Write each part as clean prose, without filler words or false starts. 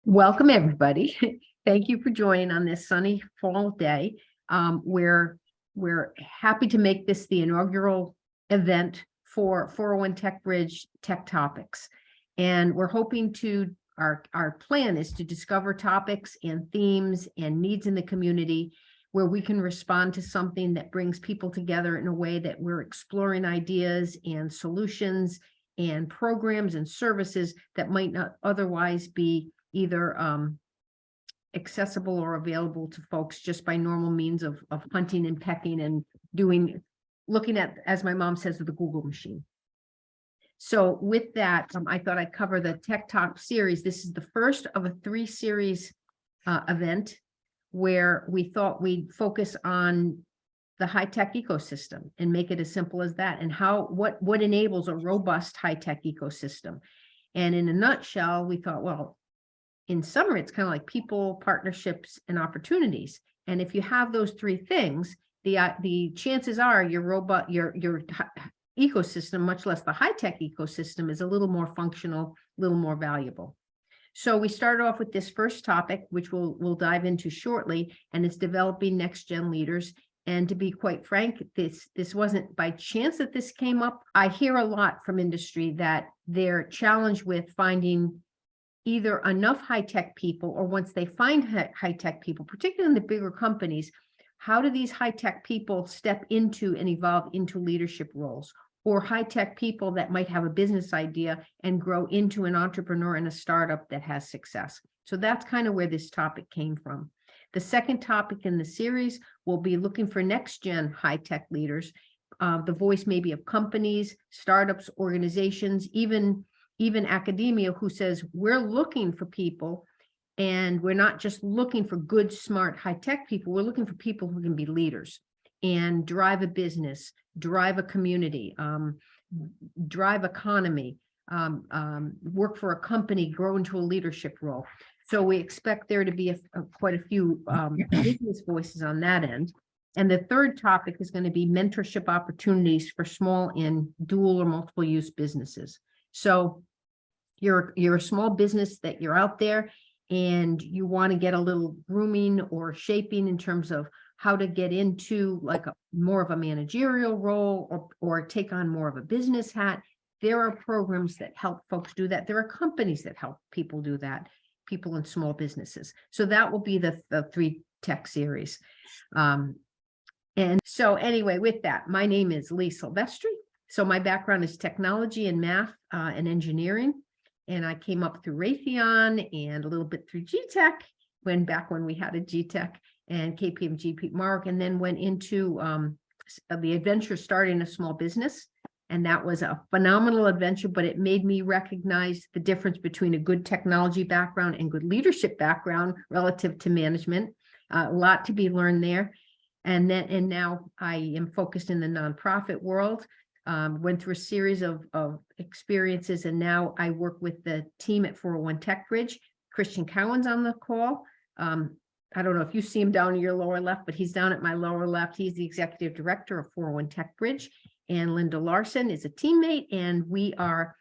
Welcome, everybody. Thank you for joining on this sunny fall day. We're happy to make this the inaugural event for 401 Tech Bridge Tech Topics. And we're hoping to, our plan is to discover topics and themes and needs in the community where we can respond to something that brings people together in a way that we're exploring ideas and solutions and programs and services that might not otherwise be either accessible or available to folks just by normal means of hunting and pecking and looking at, as my mom says, with the Google machine. So with that, I thought I'd cover the Tech Talk series. This is the first of a 3-series event where we thought we'd focus on the high-tech ecosystem and make it as simple as that, and what enables a robust high-tech ecosystem. And in a nutshell, we thought, well, in summary, it's kind of like people, partnerships, and opportunities. And if you have those 3 things, the chances are your ecosystem, much less the high-tech ecosystem, is a little more functional, a little more valuable. So we started off with this first topic, which we'll dive into shortly, and it's developing next-gen leaders. And to be quite frank, this wasn't by chance that this came up. I hear a lot from industry that they're challenged with finding either enough high-tech people, or once they find high-tech people, particularly in the bigger companies, how do these high-tech people step into and evolve into leadership roles? Or high-tech people that might have a business idea and grow into an entrepreneur in a startup that has success. So that's kind of where this topic came from. The second topic in the series will be looking for next-gen high-tech leaders, the voice maybe of companies, startups, organizations, even academia, who says we're looking for people, and we're not just looking for good, smart, high-tech people. We're looking for people who can be leaders and drive a business, drive a community, drive economy, work for a company, grow into a leadership role. So we expect there to be quite a few business voices on that end. And the third topic is going to be mentorship opportunities for small and dual or multiple use businesses. So you're a small business that you're out there and you want to get a little grooming or shaping in terms of how to get into like more of a managerial role or take on more of a business hat. There are programs that help folks do that. There are companies that help people do that, people in small businesses. So that will be the 3 tech series. And so anyway, with that, my name is Lee Silvestri. So my background is technology and math and engineering. And I came up through Raytheon and a little bit through GTech, back when we had a GTech, and KPMG Mark, and then went into the adventure starting a small business. And that was a phenomenal adventure, but it made me recognize the difference between a good technology background and good leadership background relative to management. A lot to be learned there. And now I am focused in the nonprofit world. Went through a series of experiences, and now I work with the team at 401 Tech Bridge. Christian Cowan's on the call. I don't know if you see him down in your lower left, but he's down at my lower left. He's the executive director of 401 Tech Bridge. And Linda Larson is a teammate, and we are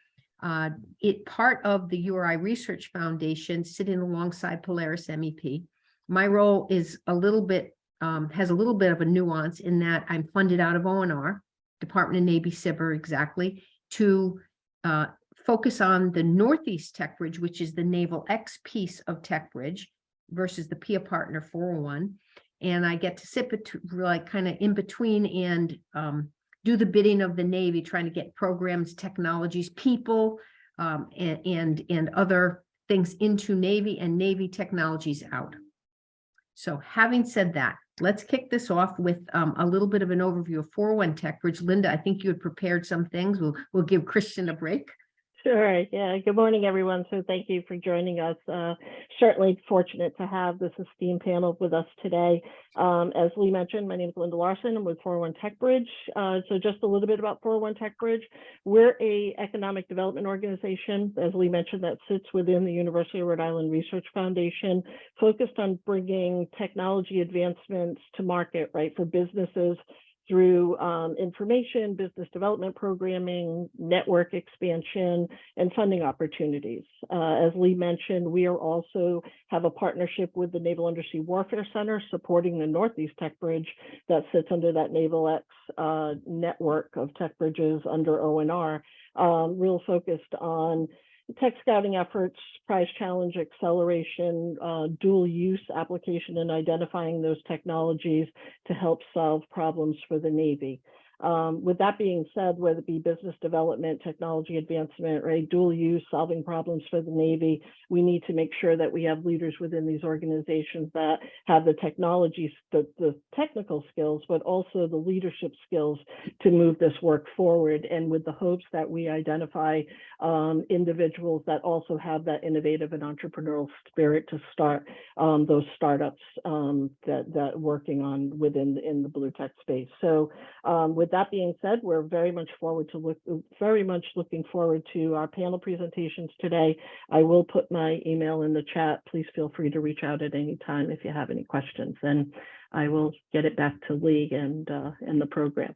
part of the URI Research Foundation, sitting alongside Polaris MEP. My role is has a little bit of a nuance in that I'm funded out of ONR, Department of Navy SBIR exactly, to focus on the Northeast Tech Bridge, which is the Naval X piece of Tech Bridge versus the PIA partner 401. And I get to sit kind of in between and do the bidding of the Navy, trying to get programs, technologies, people, and other things into Navy and Navy technologies out. So having said that, let's kick this off with a little bit of an overview of 401 Tech Bridge. Linda, I think you had prepared some things. We'll give Christian a break. Sure. Yeah. Good morning, everyone. So thank you for joining us. Certainly fortunate to have this esteemed panel with us today. As Lee mentioned, my name is Linda Larson. I'm with 401 Tech Bridge. So just a little bit about 401 Tech Bridge. We're a economic development organization, as Lee mentioned, that sits within the University of Rhode Island Research Foundation, focused on bringing technology advancements to market, right, for businesses through information, business development programming, network expansion, and funding opportunities. As Lee mentioned, we are also have a partnership with the Naval Undersea Warfare Center supporting the Northeast Tech Bridge that sits under that Naval X network of tech bridges under ONR, real focused on tech scouting efforts, prize challenge acceleration, dual use application, and identifying those technologies to help solve problems for the Navy. With that being said, whether it be business development, technology advancement, right, dual use, solving problems for the Navy, we need to make sure that we have leaders within these organizations that have the technologies, the technical skills, but also the leadership skills to move this work forward. And with the hopes that we identify individuals that also have that innovative and entrepreneurial spirit to start those startups that working on in the blue tech space. So with that being said, we're very much looking forward to our panel presentations today. I will put my email in the chat. Please feel free to reach out at any time if you have any questions, and I will get it back to Lee and the program.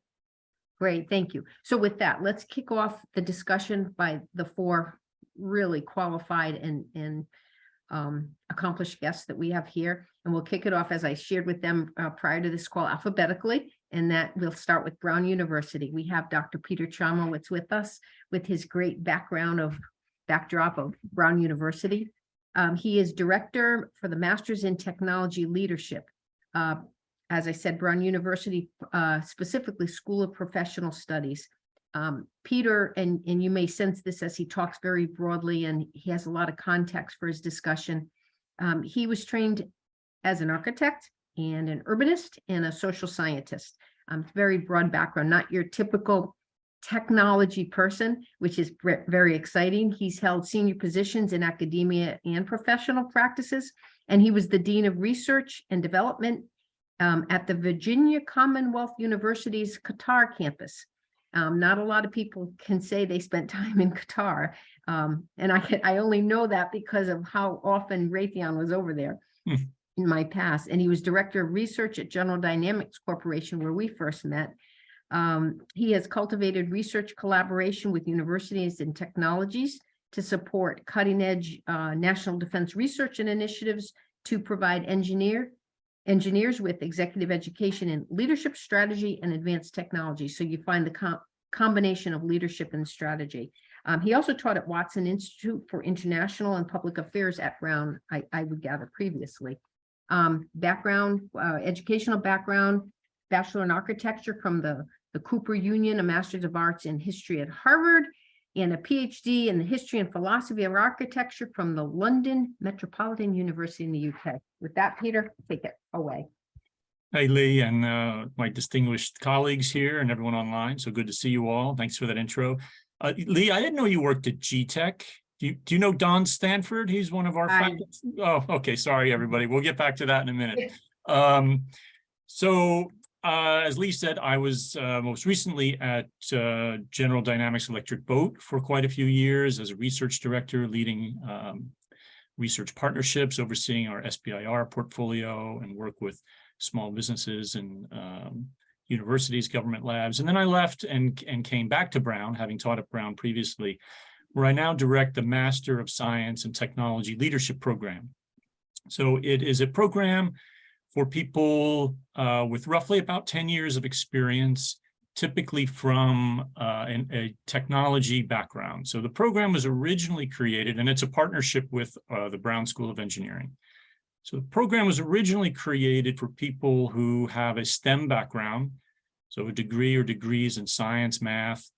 Great, thank you. So with that, let's kick off the discussion by the four really qualified and accomplished guests that we have here. And we'll kick it off, as I shared with them prior to this call, alphabetically, and that we'll start with Brown University. We have Dr. Peter Chomowitz with us with his great backdrop of Brown University. He is director for the Masters in Technology Leadership. As I said, Brown University, specifically School of Professional Studies. Peter, and you may sense this as he talks very broadly, and he has a lot of context for his discussion. He was trained as an architect and an urbanist and a social scientist. Very broad background, not your typical technology person, which is very exciting. He's held senior positions in academia and professional practices, and he was the Dean of Research and Development at the Virginia Commonwealth University's Qatar campus. Not a lot of people can say they spent time in Qatar, and I only know that because of how often Raytheon was over there in my past. And he was director of research at General Dynamics Corporation, where we first met. He has cultivated research collaboration with universities and technologies to support cutting-edge national defense research and initiatives to provide engineers with executive education in leadership, strategy, and advanced technology. So you find the combination of leadership and strategy. He also taught at Watson Institute for International and Public Affairs at Brown, I would gather previously. Educational background, Bachelor in Architecture from the Cooper Union, a Master's of Arts in History at Harvard, and a PhD in the History and Philosophy of Architecture from the London Metropolitan University in the UK. With that, Peter, take it away. Hey, Lee, and my distinguished colleagues here and everyone online. So good to see you all. Thanks for that intro. Lee, I didn't know you worked at GTech. Do you know Don Stanford? He's one of our faculty. Oh, okay. Sorry, everybody. We'll get back to that in a minute. As Lee said, I was most recently at General Dynamics Electric Boat for quite a few years as a research director, leading research partnerships, overseeing our SBIR portfolio, and work with small businesses and universities, government labs. And then I left and came back to Brown, having taught at Brown previously, where I now direct the Master of Science and Technology Leadership Program. So it is a program for people with roughly about 10 years of experience, typically from a technology background. So the program was originally created, and it's a partnership with the Brown School of Engineering. So the program was originally created for people who have a STEM background, so a degree or degrees in science, math,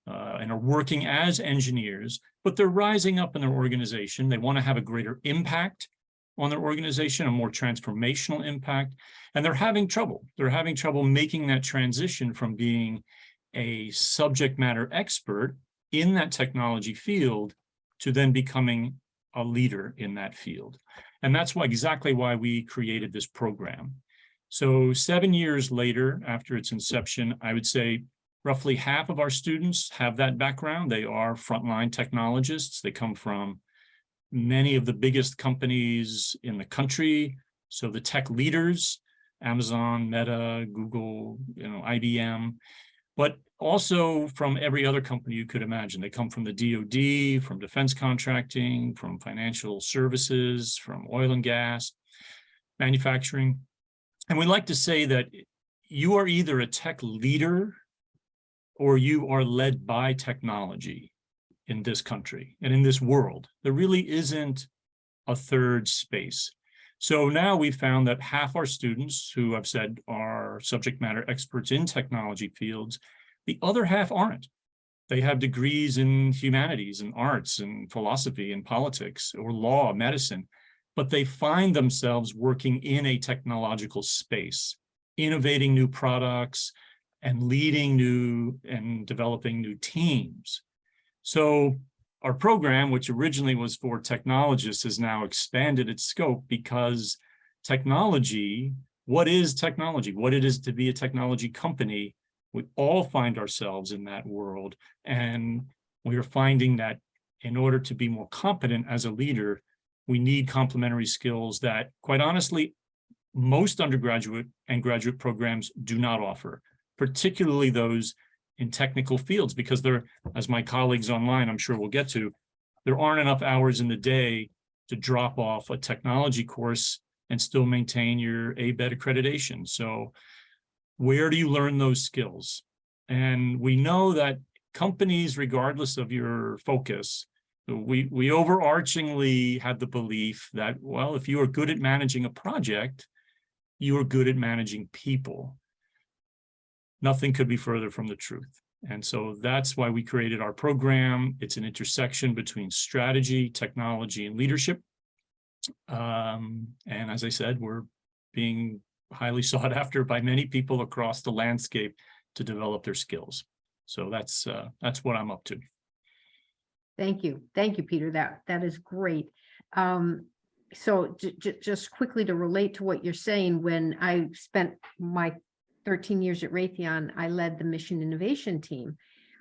and are working as engineers, but they're rising up in their organization. They want to have a greater impact on their organization, a more transformational impact, and they're having trouble. They're having trouble making that transition from being a subject matter expert in that technology field to then becoming a leader in that field. And that's exactly why we created this program. So 7 years later, after its inception, I would say roughly half of our students have that background. They are frontline technologists. They come from many of the biggest companies in the country, so the tech leaders, Amazon, Meta, Google, IBM, but also from every other company you could imagine. They come from the DoD, from defense contracting, from financial services, from oil and gas, manufacturing. And we like to say that you are either a tech leader or you are led by technology in this country and in this world. There really isn't a third space. So now we've found that half our students, who I've said are subject matter experts in technology fields, the other half aren't. They have degrees in humanities and arts and philosophy and politics or law, medicine, but they find themselves working in a technological space, innovating new products and leading new and developing new teams. So our program, which originally was for technologists, has now expanded its scope because technology, what is technology? What it is to be a technology company, we all find ourselves in that world. And we are finding that in order to be more competent as a leader, we need complementary skills that, quite honestly, most undergraduate and graduate programs do not offer, particularly those in technical fields, because there, as my colleagues online, I'm sure we'll get to, there aren't enough hours in the day to drop off a technology course and still maintain your ABET accreditation. So where do you learn those skills? And we know that companies, regardless of your focus, we overarchingly have the belief that, well, if you are good at managing a project, you are good at managing people. Nothing could be further from the truth. And so that's why we created our program. It's an intersection between strategy, technology, and leadership. And as I said, we're being highly sought after by many people across the landscape to develop their skills. So that's what I'm up to. Thank you, Peter. That is great. So just quickly to relate to what you're saying, when I spent my 13 years at Raytheon, I led the mission innovation team.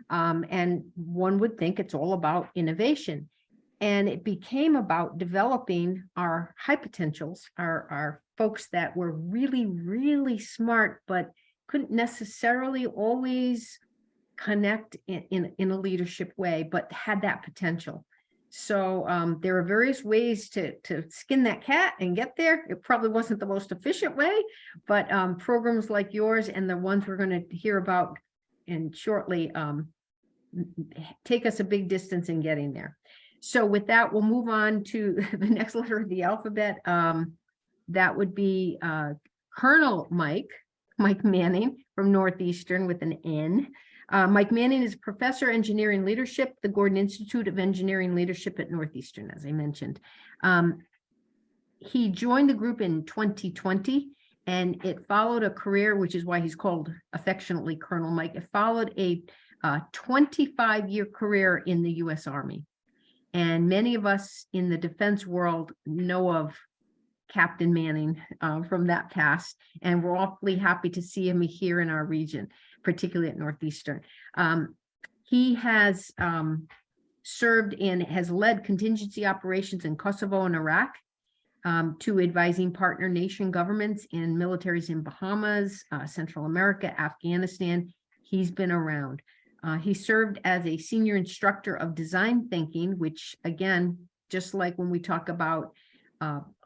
And one would think it's all about innovation. And it became about developing our high potentials, our folks that were really, really smart, but couldn't necessarily always connect in a leadership way, but had that potential. So there are various ways to skin that cat and get there. It probably wasn't the most efficient way, but programs like yours and the ones we're going to hear about and shortly take us a big distance in getting there. So with that, we'll move on to the next letter of the alphabet. That would be Colonel Mike Manning from Northeastern with an N. Mike Manning is Professor of Engineering Leadership, the Gordon Institute of Engineering Leadership at Northeastern, as I mentioned. He joined the group in 2020, and it followed a career, which is why he's called affectionately Colonel Mike. It followed a 25-year career in the U.S. Army. And many of us in the defense world know of Captain Manning from that past, and we're awfully happy to see him here in our region, particularly at Northeastern. He has served and has led contingency operations in Kosovo and Iraq, to advising partner nation governments and militaries in Bahamas, Central America, Afghanistan. He's been around. He served as a senior instructor of design thinking, which again, just like when we talk about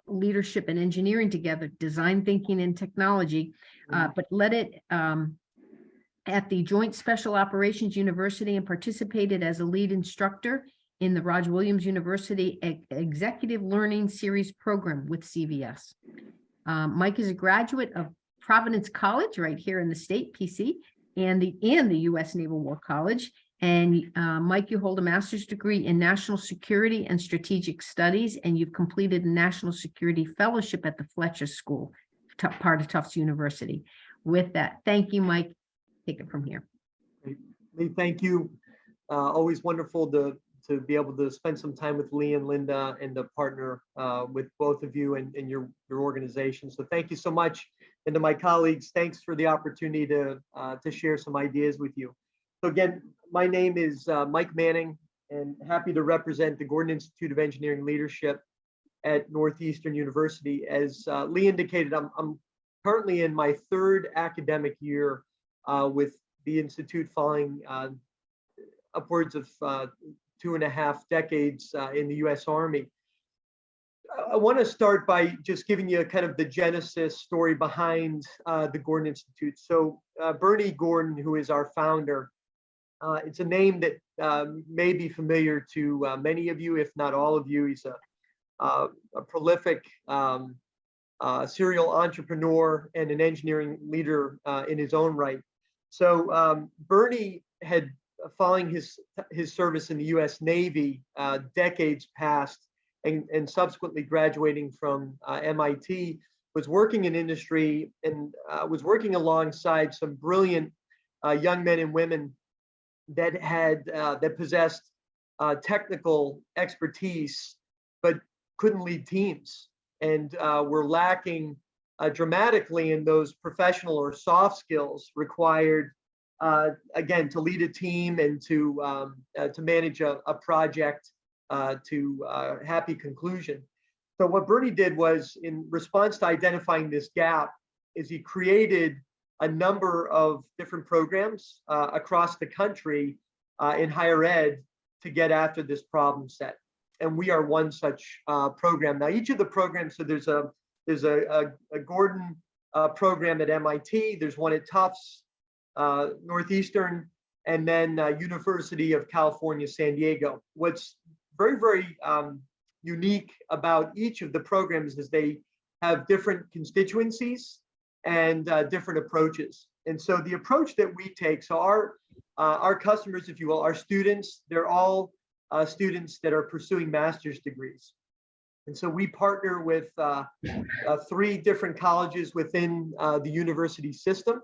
leadership and engineering together, design thinking and technology, but led it at the Joint Special Operations University and participated as a lead instructor in the Roger Williams University Executive Learning Series program with CVS. Mike is a graduate of Providence College right here in the state, PC, and the U.S. Naval War College. And Mike, you hold a master's degree in National Security and Strategic Studies, and you've completed a National Security Fellowship at the Fletcher School, part of Tufts University. With that, thank you, Mike. Take it from here. Lee, thank you. Always wonderful to be able to spend some time with Lee and Linda and to partner with both of you and your organization. So thank you so much. And to my colleagues, thanks for the opportunity to share some ideas with you. So again, my name is Mike Manning, and happy to represent the Gordon Institute of Engineering Leadership at Northeastern University. As Lee indicated, I'm currently in my third academic year with the Institute, following upwards of 2.5 decades in the U.S. Army. I want to start by just giving you kind of the genesis story behind the Gordon Institute. So Bernie Gordon, who is our founder, it's a name that may be familiar to many of you, if not all of you. He's a prolific serial entrepreneur and an engineering leader in his own right. So Bernie had, following his service in the U.S. Navy, decades past, and subsequently graduating from MIT, was working in industry and was working alongside some brilliant young men and women that possessed technical expertise, but couldn't lead teams, and were lacking dramatically in those professional or soft skills required, again, to lead a team and to manage a project to happy conclusion. So what Bernie did was, in response to identifying this gap, is he created a number of different programs across the country in higher ed to get after this problem set. And we are one such program. Now, each of the programs, so there's a Gordon program at MIT, there's one at Tufts, Northeastern, and then University of California, San Diego. What's very, very unique about each of the programs is they have different constituencies and different approaches. And so the approach that we take, so our customers, if you will, our students, they're all students that are pursuing master's degrees. And so we partner with 3 different colleges within the university system,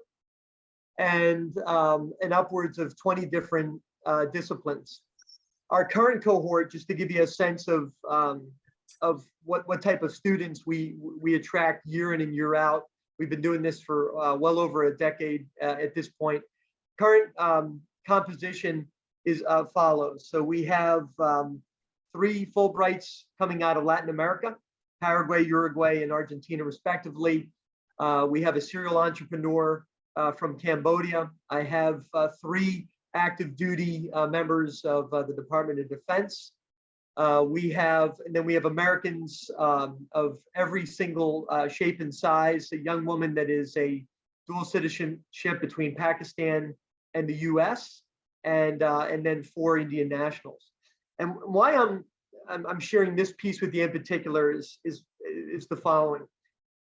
and upwards of 20 different disciplines. Our current cohort, just to give you a sense of what type of students we attract year in and year out. We've been doing this for well over a decade at this point. Current composition is follows. So we have 3 Fulbrights coming out of Latin America, Paraguay, Uruguay, and Argentina, respectively. We have a serial entrepreneur from Cambodia. I have 3 active duty members of the Department of Defense. And then we have Americans of every single shape and size. A young woman that is a dual citizenship between Pakistan and the U.S., and then 4 Indian nationals. And why I'm sharing this piece with you in particular is the following.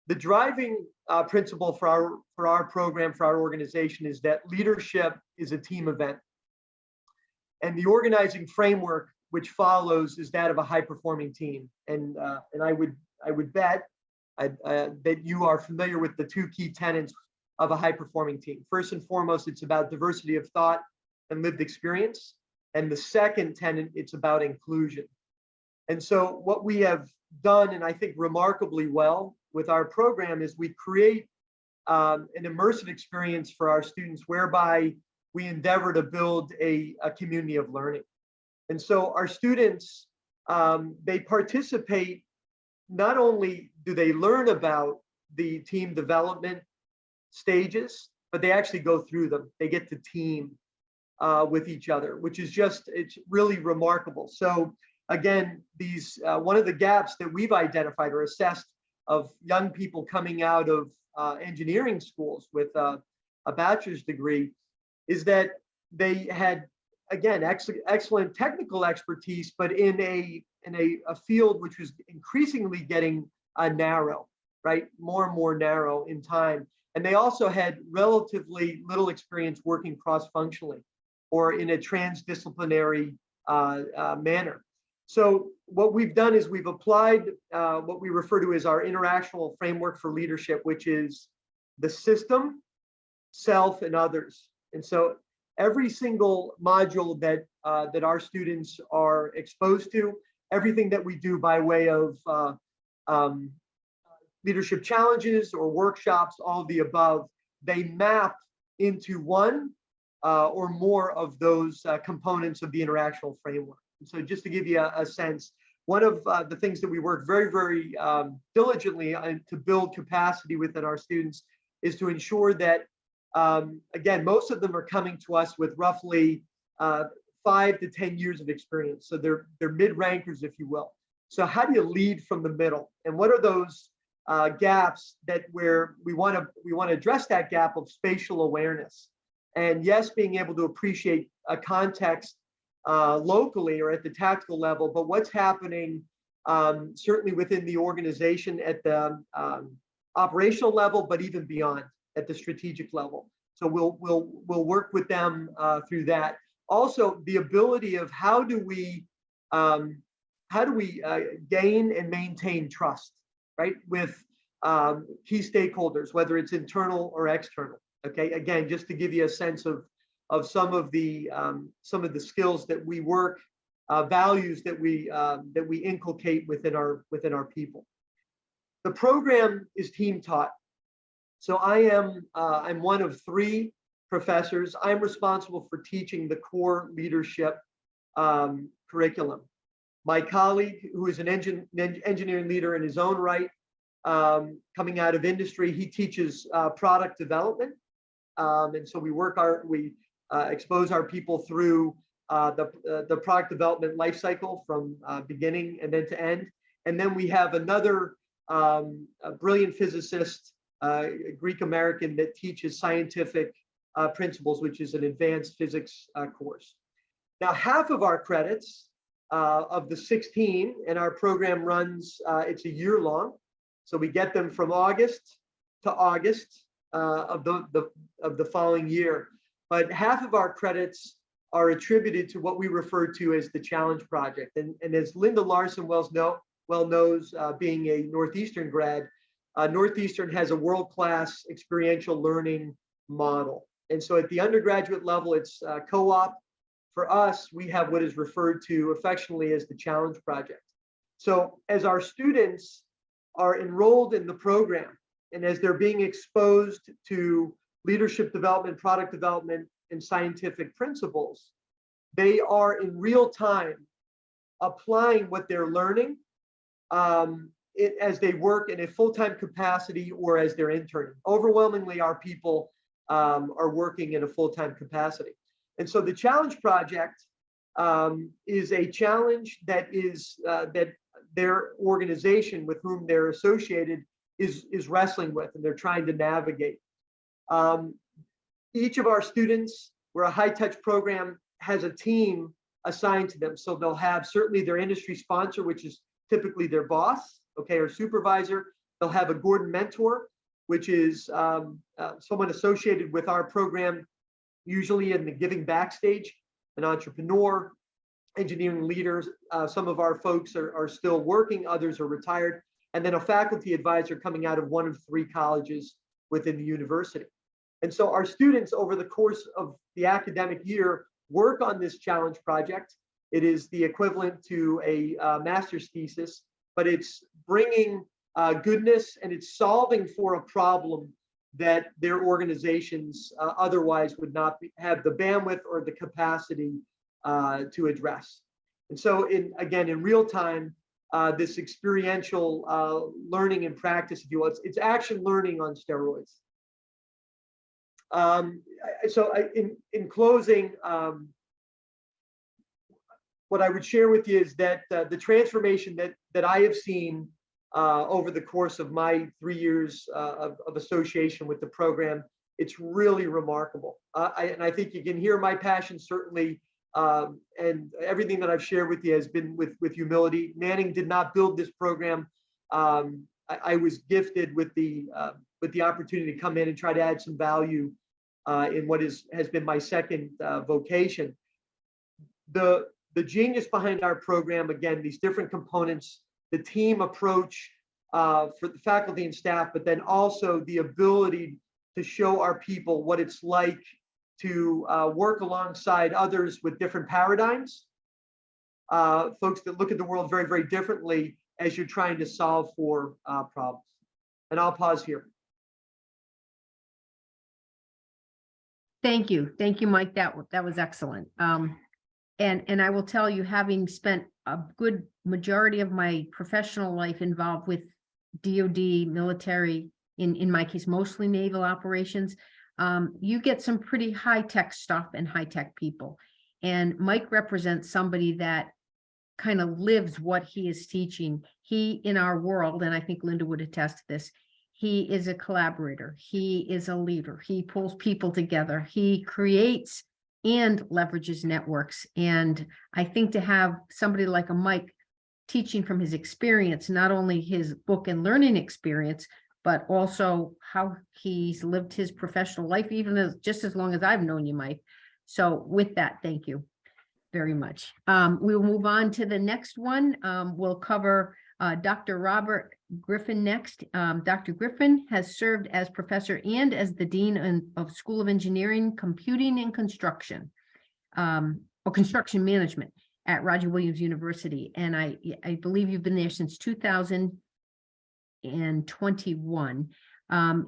The driving principle for our program, for our organization, is that leadership is a team event. And the organizing framework which follows is that of a high-performing team. And I would bet that you are familiar with the 2 key tenets of a high-performing team. First and foremost, it's about diversity of thought and lived experience. And the second tenet, it's about inclusion. And so what we have done, and I think remarkably well with our program, is we create an immersive experience for our students whereby we endeavor to build a community of learning. And so our students, they participate, not only do they learn about the team development stages, but they actually go through them. They get to team with each other, which is it's really remarkable. So again, one of the gaps that we've identified or assessed of young people coming out of engineering schools with a bachelor's degree is that they had, again, excellent technical expertise, but in a field which was increasingly getting narrow, right? More and more narrow in time. And they also had relatively little experience working cross-functionally or in a transdisciplinary manner. So what we've done is we've applied what we refer to as our interactional framework for leadership, which is the system, self, and others. And so every single module that our students are exposed to, everything that we do by way of leadership challenges or workshops, all of the above, they map into one or more of those components of the interactional framework. And so just to give you a sense, one of the things that we work very, very diligently on to build capacity within our students is to ensure that, again, most of them are coming to us with roughly 5 to 10 years of experience. So they're mid-rankers, if you will. So how do you lead from the middle? And what are those gaps that where we want to address that gap of spatial awareness? And yes, being able to appreciate a context locally or at the tactical level, but what's happening certainly within the organization at the operational level, but even beyond at the strategic level. So we'll work with them through that. Also, the ability of how do we gain and maintain trust, right, with key stakeholders, whether it's internal or external. Okay, again, just to give you a sense of some of the skills that we work, values that we inculcate within our people. The program is team taught. So I'm one of 3 professors. I'm responsible for teaching the core leadership curriculum. My colleague, who is an engineering leader in his own right, coming out of industry, he teaches product development. And so we expose our people through the product development life cycle from beginning and then to end. And then we have another a brilliant physicist, Greek American, that teaches scientific principles, which is an advanced physics course. Now, half of our credits of the 16, and our program runs, it's a year long. So we get them from August to August of the following year. But half of our credits are attributed to what we refer to as the Challenge Project. And as Linda Larson well knows, being a Northeastern grad, Northeastern has a world-class experiential learning model. And so at the undergraduate level, it's co-op. For us, we have what is referred to affectionately as the Challenge Project. So as our students are enrolled in the program, and as they're being exposed to leadership development, product development, and scientific principles, they are in real time applying what they're learning as they work in a full-time capacity or as they're interning. Overwhelmingly, our people are working in a full-time capacity. And so the Challenge Project is a challenge that that their organization with whom they're associated is wrestling with, and they're trying to navigate. Each of our students, we're a high-touch program, has a team assigned to them. So they'll have certainly their industry sponsor, which is typically their boss, okay, or supervisor. They'll have a Gordon mentor, which is someone associated with our program, usually in the giving backstage, an entrepreneur, engineering leaders. Some of our folks are still working, others are retired, and then a faculty advisor coming out of one of 3 colleges within the university. And so our students over the course of the academic year work on this Challenge Project. It is the equivalent to a master's thesis, but it's bringing goodness, and it's solving for a problem that their organizations otherwise would not have the bandwidth or the capacity to address. And so in real time, this experiential learning and practice, if you will, it's action learning on steroids. In closing, what I would share with you is that the transformation that I have seen over the course of my 3 years of association with the program, it's really remarkable. And I think you can hear my passion, certainly, and everything that I've shared with you has been with humility. Manning did not build this program. I was gifted with the opportunity to come in and try to add some value in what has been my second vocation. The genius behind our program, again, these different components, the team approach for the faculty and staff, but then also the ability to show our people what it's like to work alongside others with different paradigms, folks that look at the world very, very differently as you're trying to solve for problems. And I'll pause here. Thank you, Mike. That was excellent. And I will tell you, having spent a good majority of my professional life involved with DoD, military, in my case, mostly naval operations, you get some pretty high-tech stuff and high-tech people. And Mike represents somebody that kind of lives what he is teaching. He, in our world, and I think Linda would attest to this, he is a collaborator. He is a leader. He pulls people together. He creates and leverages networks. And I think to have somebody like a Mike teaching from his experience, not only his book and learning experience, but also how he's lived his professional life, even just as long as I've known you, Mike. So with that, thank you very much. We'll move on to the next one. We'll cover Dr. Robert Griffin next. Dr. Griffin has served as professor and as the Dean of School of Engineering, Computing and Construction, or Construction Management at Roger Williams University. And I believe you've been there since 2021.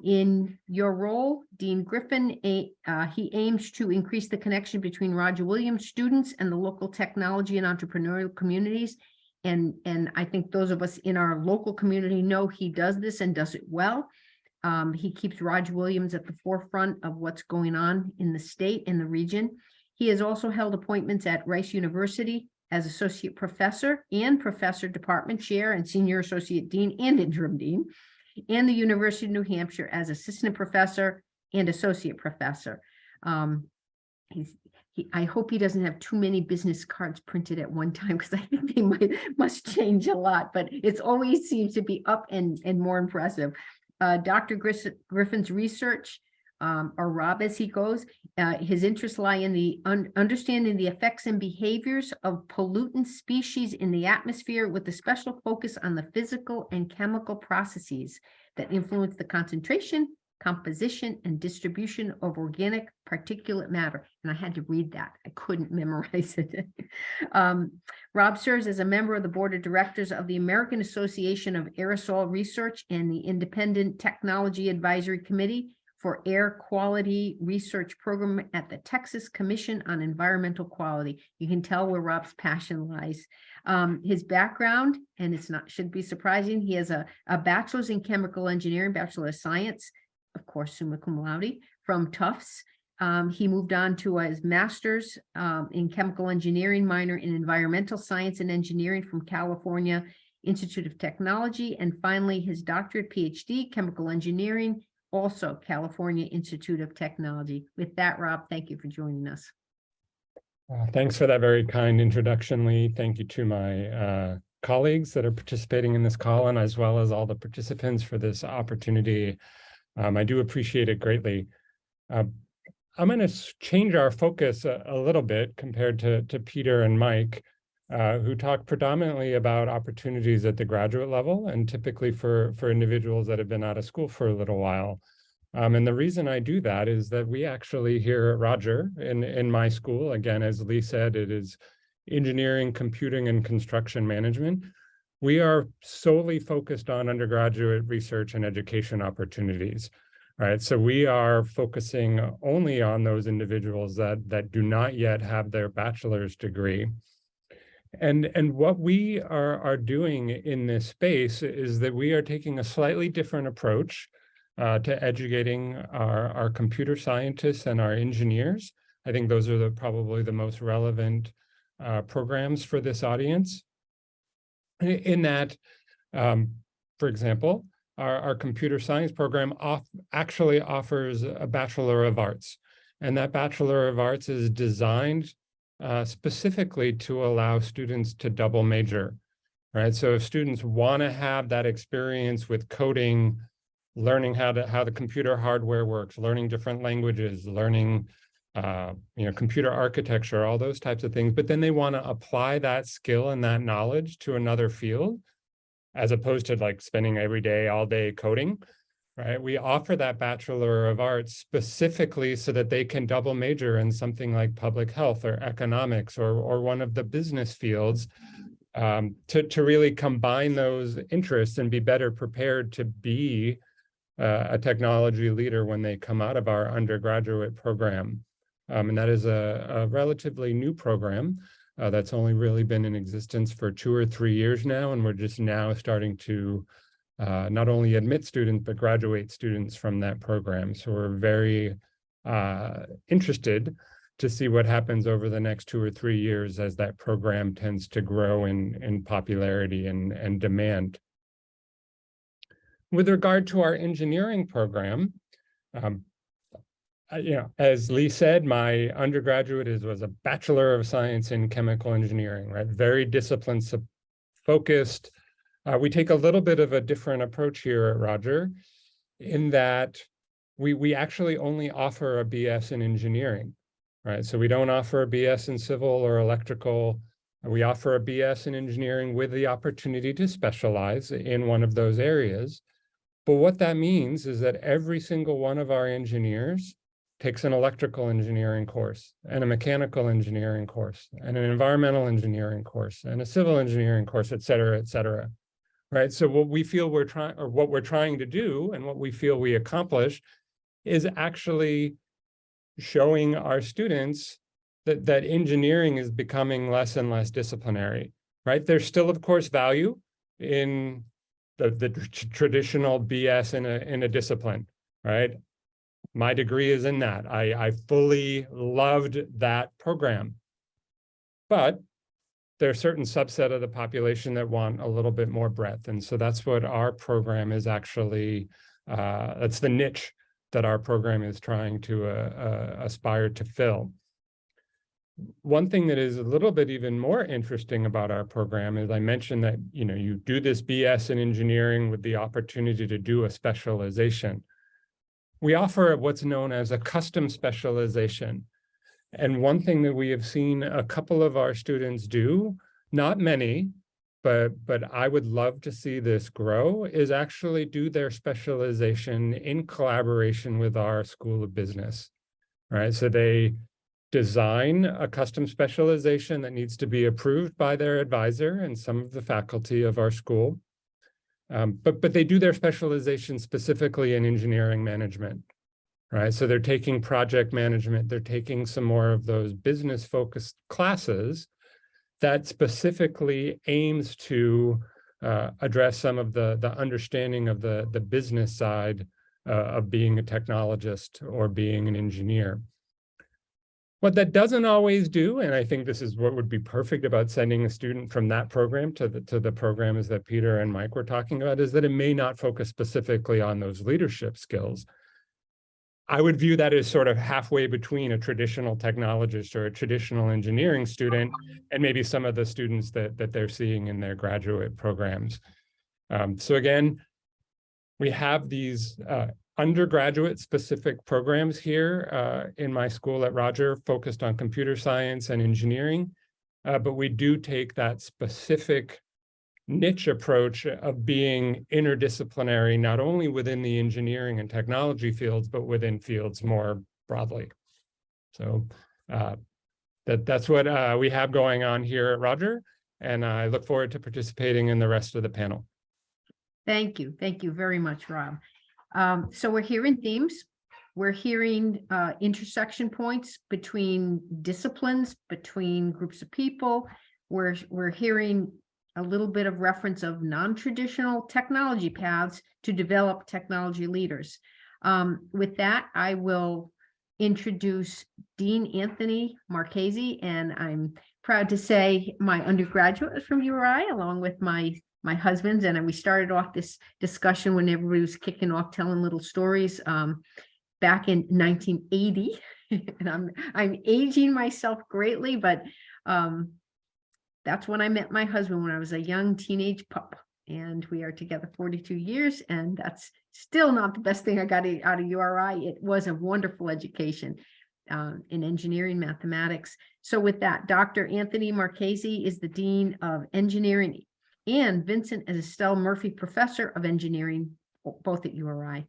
In your role, Dean Griffin, he aims to increase the connection between Roger Williams students and the local technology and entrepreneurial communities. And I think those of us in our local community know he does this and does it well. He keeps Roger Williams at the forefront of what's going on in the state and the region. He has also held appointments at Rice University as associate professor and professor department chair and senior associate dean and interim dean, and the University of New Hampshire as assistant professor and associate professor. I hope he doesn't have too many business cards printed at one time, because I think they must change a lot, but it's always seems to be up and more impressive. Dr. Griffin's research, or Rob as he goes, his interests lie in the understanding the effects and behaviors of pollutant species in the atmosphere, with a special focus on the physical and chemical processes that influence the concentration, composition, and distribution of organic particulate matter. And I had to read that. I couldn't memorize it. Rob serves as a member of the board of directors of the American Association of Aerosol Research and the Independent Technology Advisory Committee for Air Quality Research Program at the Texas Commission on Environmental Quality. You can tell where Rob's passion lies. His background, and should be surprising, he has a bachelor's in chemical engineering, Bachelor of Science, of course, summa cum laude, from Tufts. He moved on to his master's in chemical engineering, minor in environmental science and engineering from California Institute of Technology, and finally his doctorate PhD, chemical engineering, also California Institute of Technology. With that, Rob, thank you for joining us. Thanks for that very kind introduction, Lee. Thank you to my colleagues that are participating in this call, and as well as all the participants for this opportunity. I do appreciate it greatly. I'm going to change our focus a little bit compared to Peter and Mike, who talk predominantly about opportunities at the graduate level, and typically for individuals that have been out of school for a little while. And the reason I do that is that we actually here at Roger, in my school, again, as Lee said, it is engineering, computing, and construction management. We are solely focused on undergraduate research and education opportunities, right? So we are focusing only on those individuals that do not yet have their bachelor's degree. And what we are doing in this space is that we are taking a slightly different approach to educating our computer scientists and our engineers. I think those are probably the most relevant programs for this audience. In that, for example, our computer science program actually offers a Bachelor of Arts. And that Bachelor of Arts is designed specifically to allow students to double major, right? So if students want to have that experience with coding, learning how the computer hardware works, learning different languages, learning computer architecture, all those types of things, but then they want to apply that skill and that knowledge to another field, as opposed to like spending every day, all day coding, right? We offer that Bachelor of Arts specifically so that they can double major in something like public health or economics or one of the business fields, to really combine those interests and be better prepared to be a technology leader when they come out of our undergraduate program. And that is a relatively new program. that's only really been in existence for 2 or 3 years now, and we're just now starting to not only admit students, but graduate students from that program. So we're very interested to see what happens over the next 2 or 3 years as that program tends to grow in popularity and demand. With regard to our engineering program, as Lee said, my undergraduate was a Bachelor of Science in Chemical Engineering, right? Very discipline focused. We take a little bit of a different approach here at Roger in that we actually only offer a BS in engineering, right? So we don't offer a BS in civil or electrical. We offer a BS in engineering with the opportunity to specialize in one of those areas. But what that means is that every single one of our engineers takes an electrical engineering course and a mechanical engineering course and an environmental engineering course and a civil engineering course, et cetera, right? So what we feel what we're trying to do and what we feel we accomplish is actually showing our students that engineering is becoming less and less disciplinary, right? There's still, of course, value in the traditional BS in a discipline, right? My degree is in that. I fully loved that program. But there are certain subset of the population that want a little bit more breadth. And so that's what our program is actually, that's the niche that our program is trying to aspire to fill. One thing that is a little bit even more interesting about our program is I mentioned that, you do this BS in engineering with the opportunity to do a specialization. We offer what's known as a custom specialization. And one thing that we have seen a couple of our students do, not many, but I would love to see this grow, is actually do their specialization in collaboration with our School of Business, right? So they design a custom specialization that needs to be approved by their advisor and some of the faculty of our school. But they do their specialization specifically in engineering management, right? So they're taking project management, they're taking some more of those business-focused classes that specifically aims to address some of the understanding of the business side of being a technologist or being an engineer. What that doesn't always do, and I think this is what would be perfect about sending a student from that program to the programs that Peter and Mike were talking about, is that it may not focus specifically on those leadership skills. I would view that as sort of halfway between a traditional technologist or a traditional engineering student and maybe some of the students that they're seeing in their graduate programs. So again, we have these undergraduate specific programs here in my school at Roger focused on computer science and engineering, but we do take that specific niche approach of being interdisciplinary, not only within the engineering and technology fields, but within fields more broadly. So that's what we have going on here at Roger, and I look forward to participating in the rest of the panel. Thank you. Thank you very much, Rob. So we're hearing themes. We're hearing intersection points between disciplines, between groups of people. We're hearing a little bit of reference of non-traditional technology paths to develop technology leaders. With that, I will introduce Dean Anthony Marchese, and I'm proud to say my undergraduate is from URI, along with my husband's, and we started off this discussion when everybody was kicking off telling little stories back in 1980, and I'm aging myself greatly, but that's when I met my husband, when I was a young teenage pup, and we are together 42 years, and that's still not the best thing I got out of URI. It was a wonderful education in engineering, mathematics. So with that, Dr. Anthony Marchese is the Dean of Engineering and Vincent and Estelle Murphy Professor of Engineering, both at URI.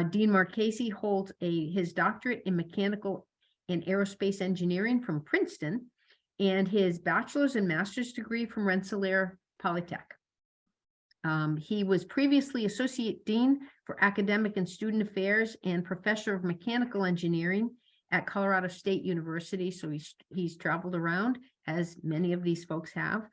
Dean Marchese holds his doctorate in mechanical and aerospace engineering from Princeton, and his bachelor's and master's degree from Rensselaer Polytech. He was previously Associate Dean for Academic and Student Affairs and Professor of Mechanical Engineering at Colorado State University, so he's traveled around, as many of these folks have.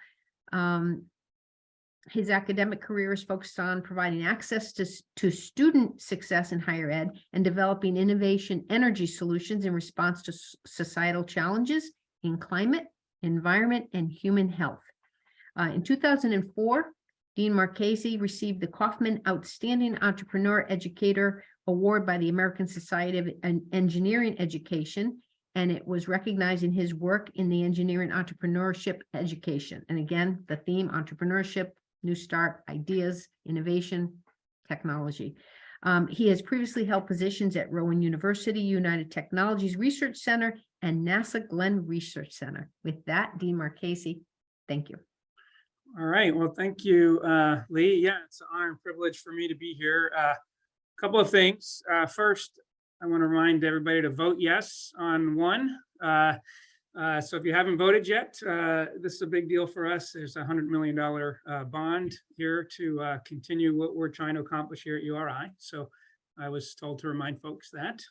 His academic career is focused on providing access to student success in higher ed and developing innovation energy solutions in response to societal challenges in climate, environment, and human health. In 2004, Dean Marchese received the Kaufman Outstanding Entrepreneur Educator Award by the American Society of Engineering Education, and it was recognizing his work in the engineering entrepreneurship education. And again, the theme, entrepreneurship, new start, ideas, innovation, technology. He has previously held positions at Rowan University, United Technologies Research Center, and NASA Glenn Research Center. With that, Dean Marchese, thank you. All right, well, thank you, Lee. Yeah, it's an honor and privilege for me to be here. A couple of things. First, I want to remind everybody to vote yes on one. So if you haven't voted yet, this is a big deal for us. There's a $100 million bond here to continue what we're trying to accomplish here at URI. So I was told to remind folks that.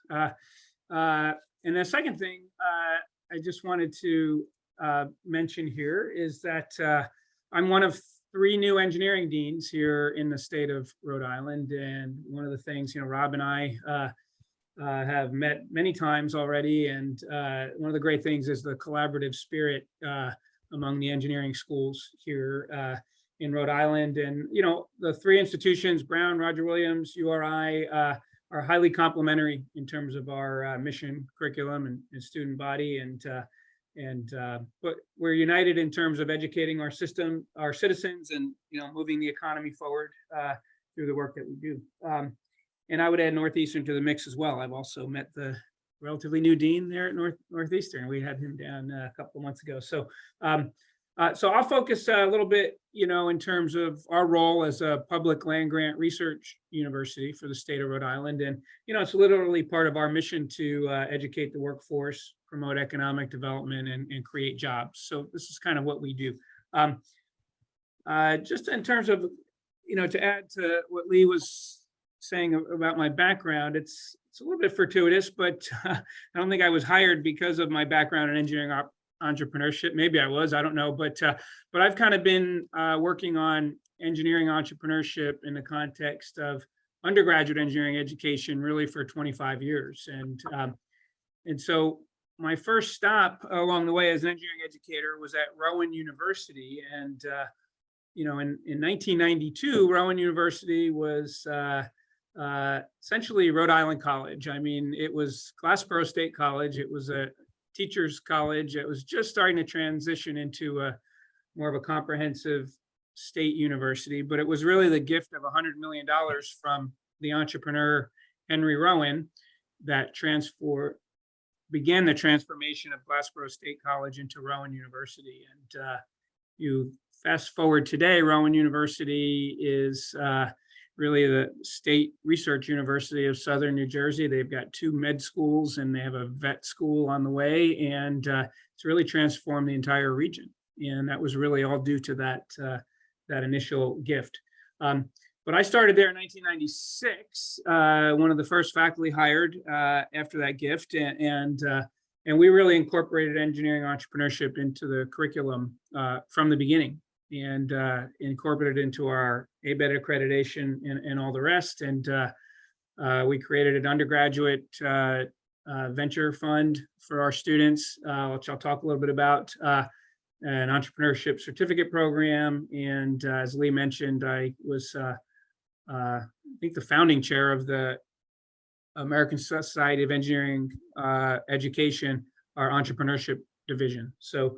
And the second thing I just wanted to mention here is that I'm one of 3 new engineering deans here in the state of Rhode Island. And one of the things, Rob and I have met many times already. And one of the great things is the collaborative spirit among the engineering schools here in Rhode Island. And, the 3 institutions, Brown, Roger Williams, URI, are highly complementary in terms of our mission, curriculum, and student body. But we're united in terms of educating our citizens, and moving the economy forward through the work that we do. And I would add Northeastern to the mix as well. I've also met the relatively new dean there at Northeastern. We had him down a couple of months ago. So I'll focus a little bit, in terms of our role as a public land grant research university for the state of Rhode Island. And, it's literally part of our mission to educate the workforce, promote economic development, and create jobs. So this is kind of what we do. Just in terms of, to add to what Lee was saying about my background, it's a little bit fortuitous, but I don't think I was hired because of my background in engineering entrepreneurship. Maybe I was, I don't know, but I've kind of been working on engineering entrepreneurship in the context of undergraduate engineering education really for 25 years. And so my first stop along the way as an engineering educator was at Rowan University. And, in 1992, Rowan University was essentially Rhode Island College. I mean, it was Glassboro State College. It was a teachers college. It was just starting to transition into more of a comprehensive state university, but it was really the gift of $100 million from the entrepreneur Henry Rowan that began the transformation of Glassboro State College into Rowan University. And you fast forward today, Rowan University is really the state research university of Southern New Jersey. They've got 2 med schools and they have a vet school on the way, and it's really transformed the entire region. And that was really all due to that initial gift. But I started there in 1996, one of the first faculty hired after that gift, and we really incorporated engineering entrepreneurship into the curriculum from the beginning, and incorporated it into our ABET accreditation and all the rest. And we created an undergraduate venture fund for our students, which I'll talk a little bit about, an entrepreneurship certificate program. And as Lee mentioned, I was, I think, the founding chair of the American Society of Engineering Education, our entrepreneurship division. So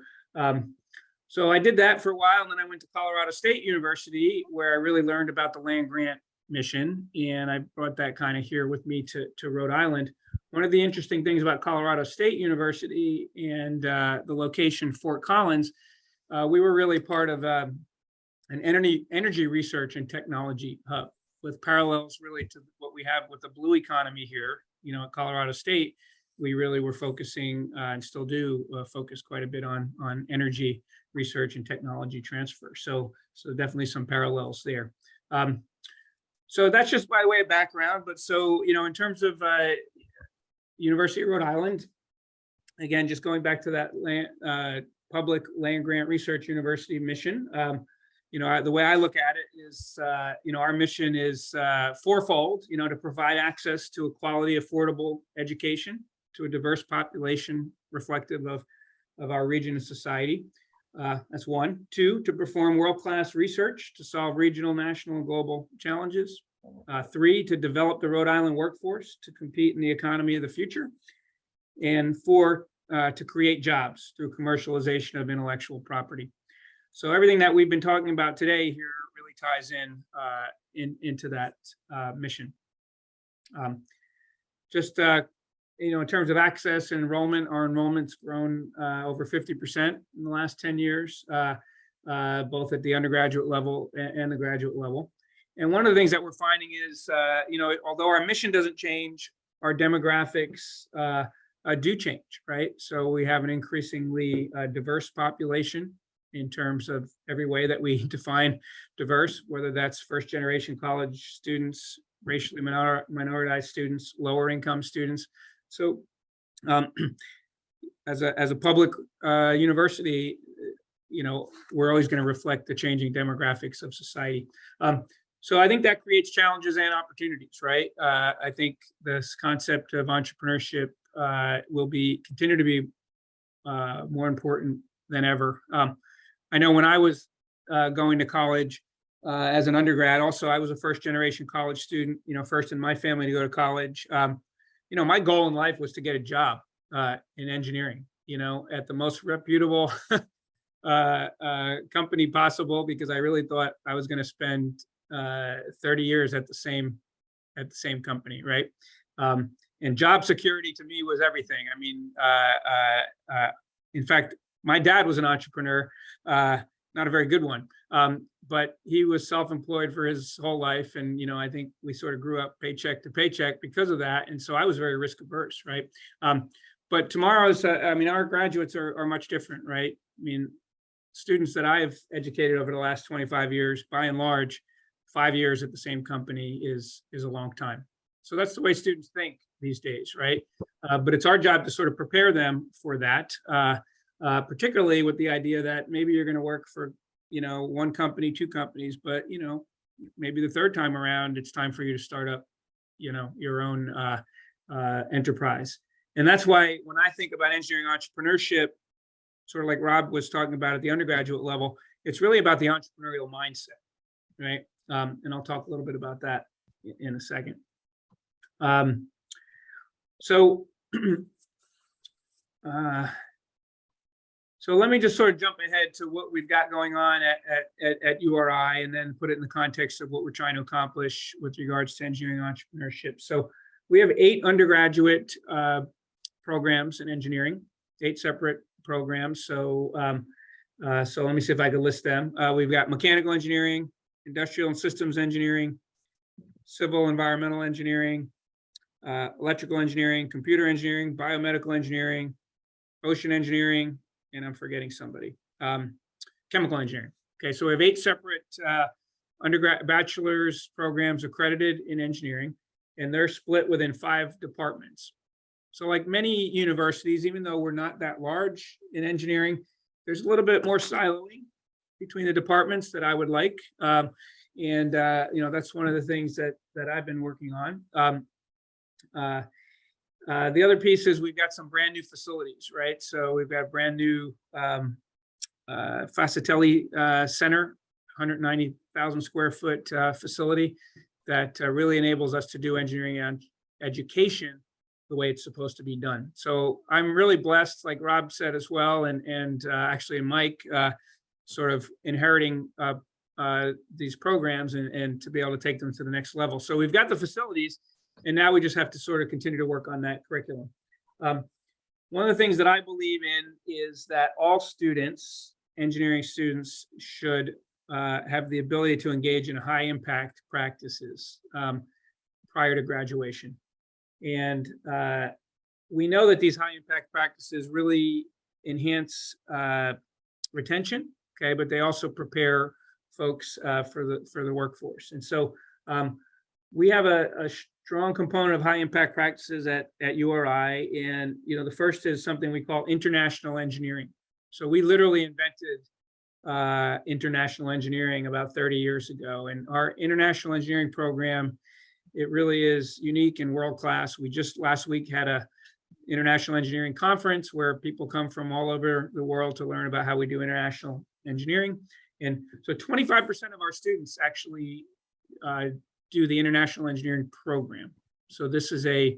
I did that for a while, and then I went to Colorado State University, where I really learned about the land grant mission, and I brought that kind of here with me to Rhode Island. One of the interesting things about Colorado State University and the location, Fort Collins, we were really part of an energy research and technology hub, with parallels really to what we have with the blue economy here. At Colorado State, we really were focusing and still do focus quite a bit on energy research and technology transfer. So definitely some parallels there. So that's just by way of background. But so, in terms of University of Rhode Island, again, just going back to that public land grant research university mission. The way I look at it is, our mission is fourfold, to provide access to a quality, affordable education to a diverse population reflective of our region and society. That's one. Two, to perform world-class research to solve regional, national, and global challenges. Three, to develop the Rhode Island workforce to compete in the economy of the future. And four, to create jobs through commercialization of intellectual property. So everything that we've been talking about today here really ties into that mission. In terms of access and enrollment, our enrollment's grown over 50% in the last 10 years, both at the undergraduate level and the graduate level. And one of the things that we're finding is, although our mission doesn't change, our demographics do change, right? So we have an increasingly diverse population in terms of every way that we define diverse, whether that's first-generation college students, racially minoritized students, lower income students. So as a public university, we're always going to reflect the changing demographics of society. So I think that creates challenges and opportunities, right? I think this concept of entrepreneurship will continue to be more important than ever. I know when I was going to college as an undergrad, also I was a first generation college student, first in my family to go to college. My goal in life was to get a job in engineering, at the most reputable company possible, because I really thought I was going to spend 30 years at the same company, right? And job security to me was everything. I mean, in fact, my dad was an entrepreneur, not a very good one, but he was self-employed for his whole life. And, I think we sort of grew up paycheck to paycheck because of that. And so I was very risk averse, right? But tomorrow's, our graduates are much different, right? I mean, students that I've educated over the last 25 years, by and large, 5 years at the same company is a long time. So that's the way students think these days, right? But it's our job to sort of prepare them for that, particularly with the idea that maybe you're going to work for, one company, two companies, but, maybe the third time around, it's time for you to start up, your own enterprise. And that's why when I think about engineering entrepreneurship, sort of like Rob was talking about at the undergraduate level, it's really about the entrepreneurial mindset, right? And I'll talk a little bit about that in a second. So let me just sort of jump ahead to what we've got going on at URI, and then put it in the context of what we're trying to accomplish with regards to engineering entrepreneurship. So we have 8 undergraduate programs in engineering, 8 separate programs. So let me see if I can list them. We've got mechanical engineering, industrial and systems engineering, civil environmental engineering, electrical engineering, computer engineering, biomedical engineering, ocean engineering, and I'm forgetting somebody, chemical engineering. Okay, so we have 8 separate undergrad bachelor's programs accredited in engineering, and they're split within 5 departments. So like many universities, even though we're not that large in engineering, there's a little bit more siloing between the departments that I would like. That's one of the things that I've been working on. The other piece is we've got some brand new facilities, right? So we've got brand new Facitelli Center, 190,000 square foot facility that really enables us to do engineering and education the way it's supposed to be done. So I'm really blessed, like Rob said as well, and actually Mike, sort of inheriting these programs and to be able to take them to the next level. So we've got the facilities, and now we just have to sort of continue to work on that curriculum. One of the things that I believe in is that all students, engineering students, should have the ability to engage in high impact practices prior to graduation. And we know that these high impact practices really enhance retention, okay, but they also prepare folks for the workforce. And so we have a strong component of high impact practices at URI. And, the first is something we call international engineering. So we literally invented international engineering about 30 years ago. And our international engineering program, it really is unique and world-class. We just last week had a international engineering conference where people come from all over the world to learn about how we do international engineering. And so 25% of our students actually do the international engineering program. So this is a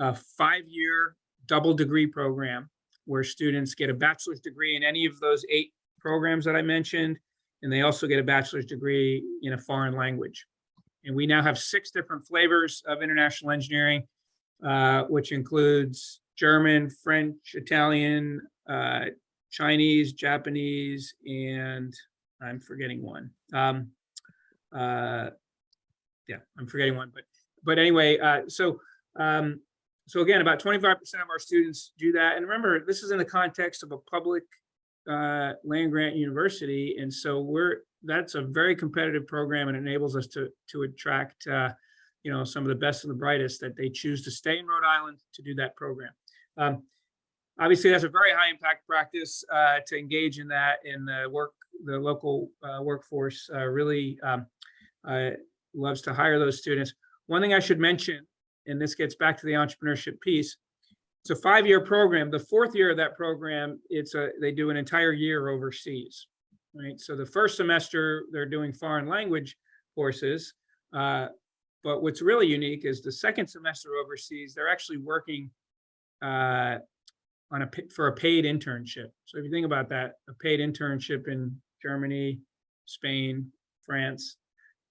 5-year double degree program where students get a bachelor's degree in any of those 8 programs that I mentioned, and they also get a bachelor's degree in a foreign language. And we now have 6 different flavors of international engineering, which includes German, French, Italian, Chinese, Japanese, and I'm forgetting one. Yeah, I'm forgetting one, but anyway, so again, about 25% of our students do that. And remember, this is in the context of a public land grant university, and so that's a very competitive program, and enables us to attract some of the best and the brightest that they choose to stay in Rhode Island to do that program. Obviously, that's a very high impact practice to engage in that, and the local workforce really loves to hire those students. One thing I should mention, and this gets back to the entrepreneurship piece, it's a 5-year program. The 4th year of that program, they do an entire year overseas, right? So the first semester, they're doing foreign language courses. But what's really unique is the second semester overseas, they're actually working for a paid internship. So if you think about that, a paid internship in Germany, Spain, France,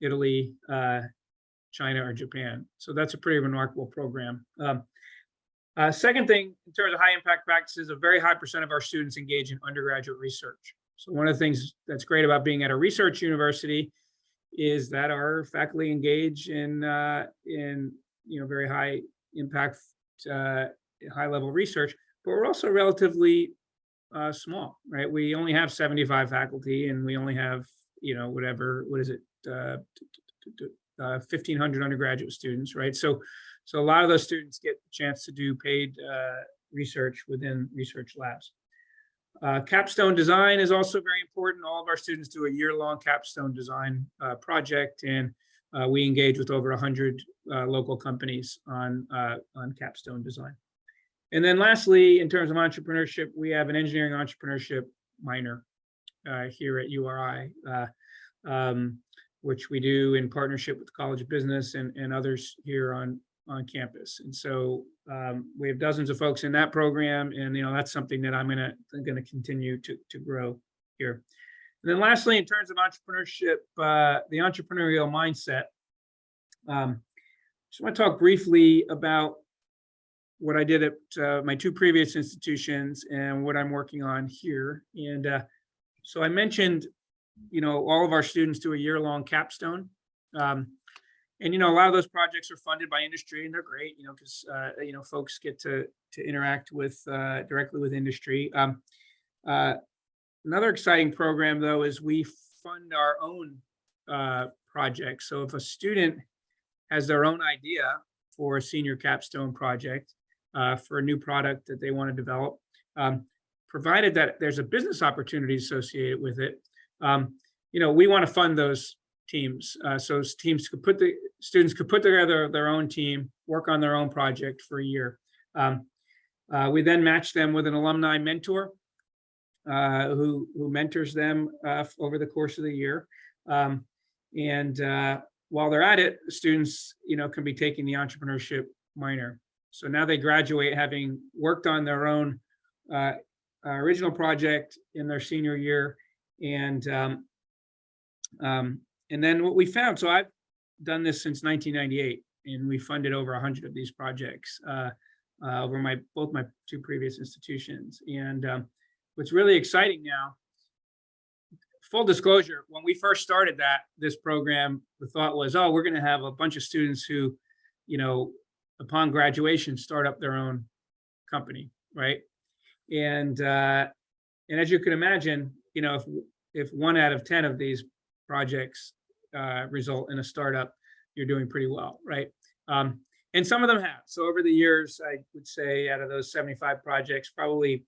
Italy, China, or Japan. So that's a pretty remarkable program. Second thing, in terms of high impact practices, a very high % of our students engage in undergraduate research. So one of the things that's great about being at a research university is that our faculty engage in very high impact, high level research, but we're also relatively small, right? We only have 75 faculty, and we only have, 1,500 undergraduate students, right? So a lot of those students get a chance to do paid research within research labs. Capstone design is also very important. All of our students do a year-long capstone design project, and we engage with over 100 local companies on capstone design. And then lastly, in terms of entrepreneurship, we have an engineering entrepreneurship minor here at URI, which we do in partnership with the College of Business and others here on campus. And so we have dozens of folks in that program, and that's something that I'm gonna continue to grow here. And then lastly, in terms of entrepreneurship, the entrepreneurial mindset, just want to talk briefly about what I did at my 2 previous institutions and what I'm working on here. And so I mentioned, all of our students do a year-long capstone. And a lot of those projects are funded by industry, and they're great, because folks get to interact with directly with industry. Another exciting program, though, is we fund our own projects. So if a student has their own idea for a senior capstone project, for a new product that they want to develop, provided that there's a business opportunity associated with it, we want to fund those teams. So students could put together their own team, work on their own project for a year. We then match them with an alumni mentor who mentors them over the course of the year. And while they're at it, students, can be taking the entrepreneurship minor. So now they graduate having worked on their own original project in their senior year. And then what we found, so I've done this since 1998, and we funded over 100 of these projects over both my 2 previous institutions. And what's really exciting now, full disclosure, when we first started this program, the thought was, we're going to have a bunch of students who, upon graduation, start up their own company, right? And as you can imagine, if 1 out of 10 of these projects result in a startup, you're doing pretty well, right? And some of them have. So over the years, I would say out of those 75 projects, probably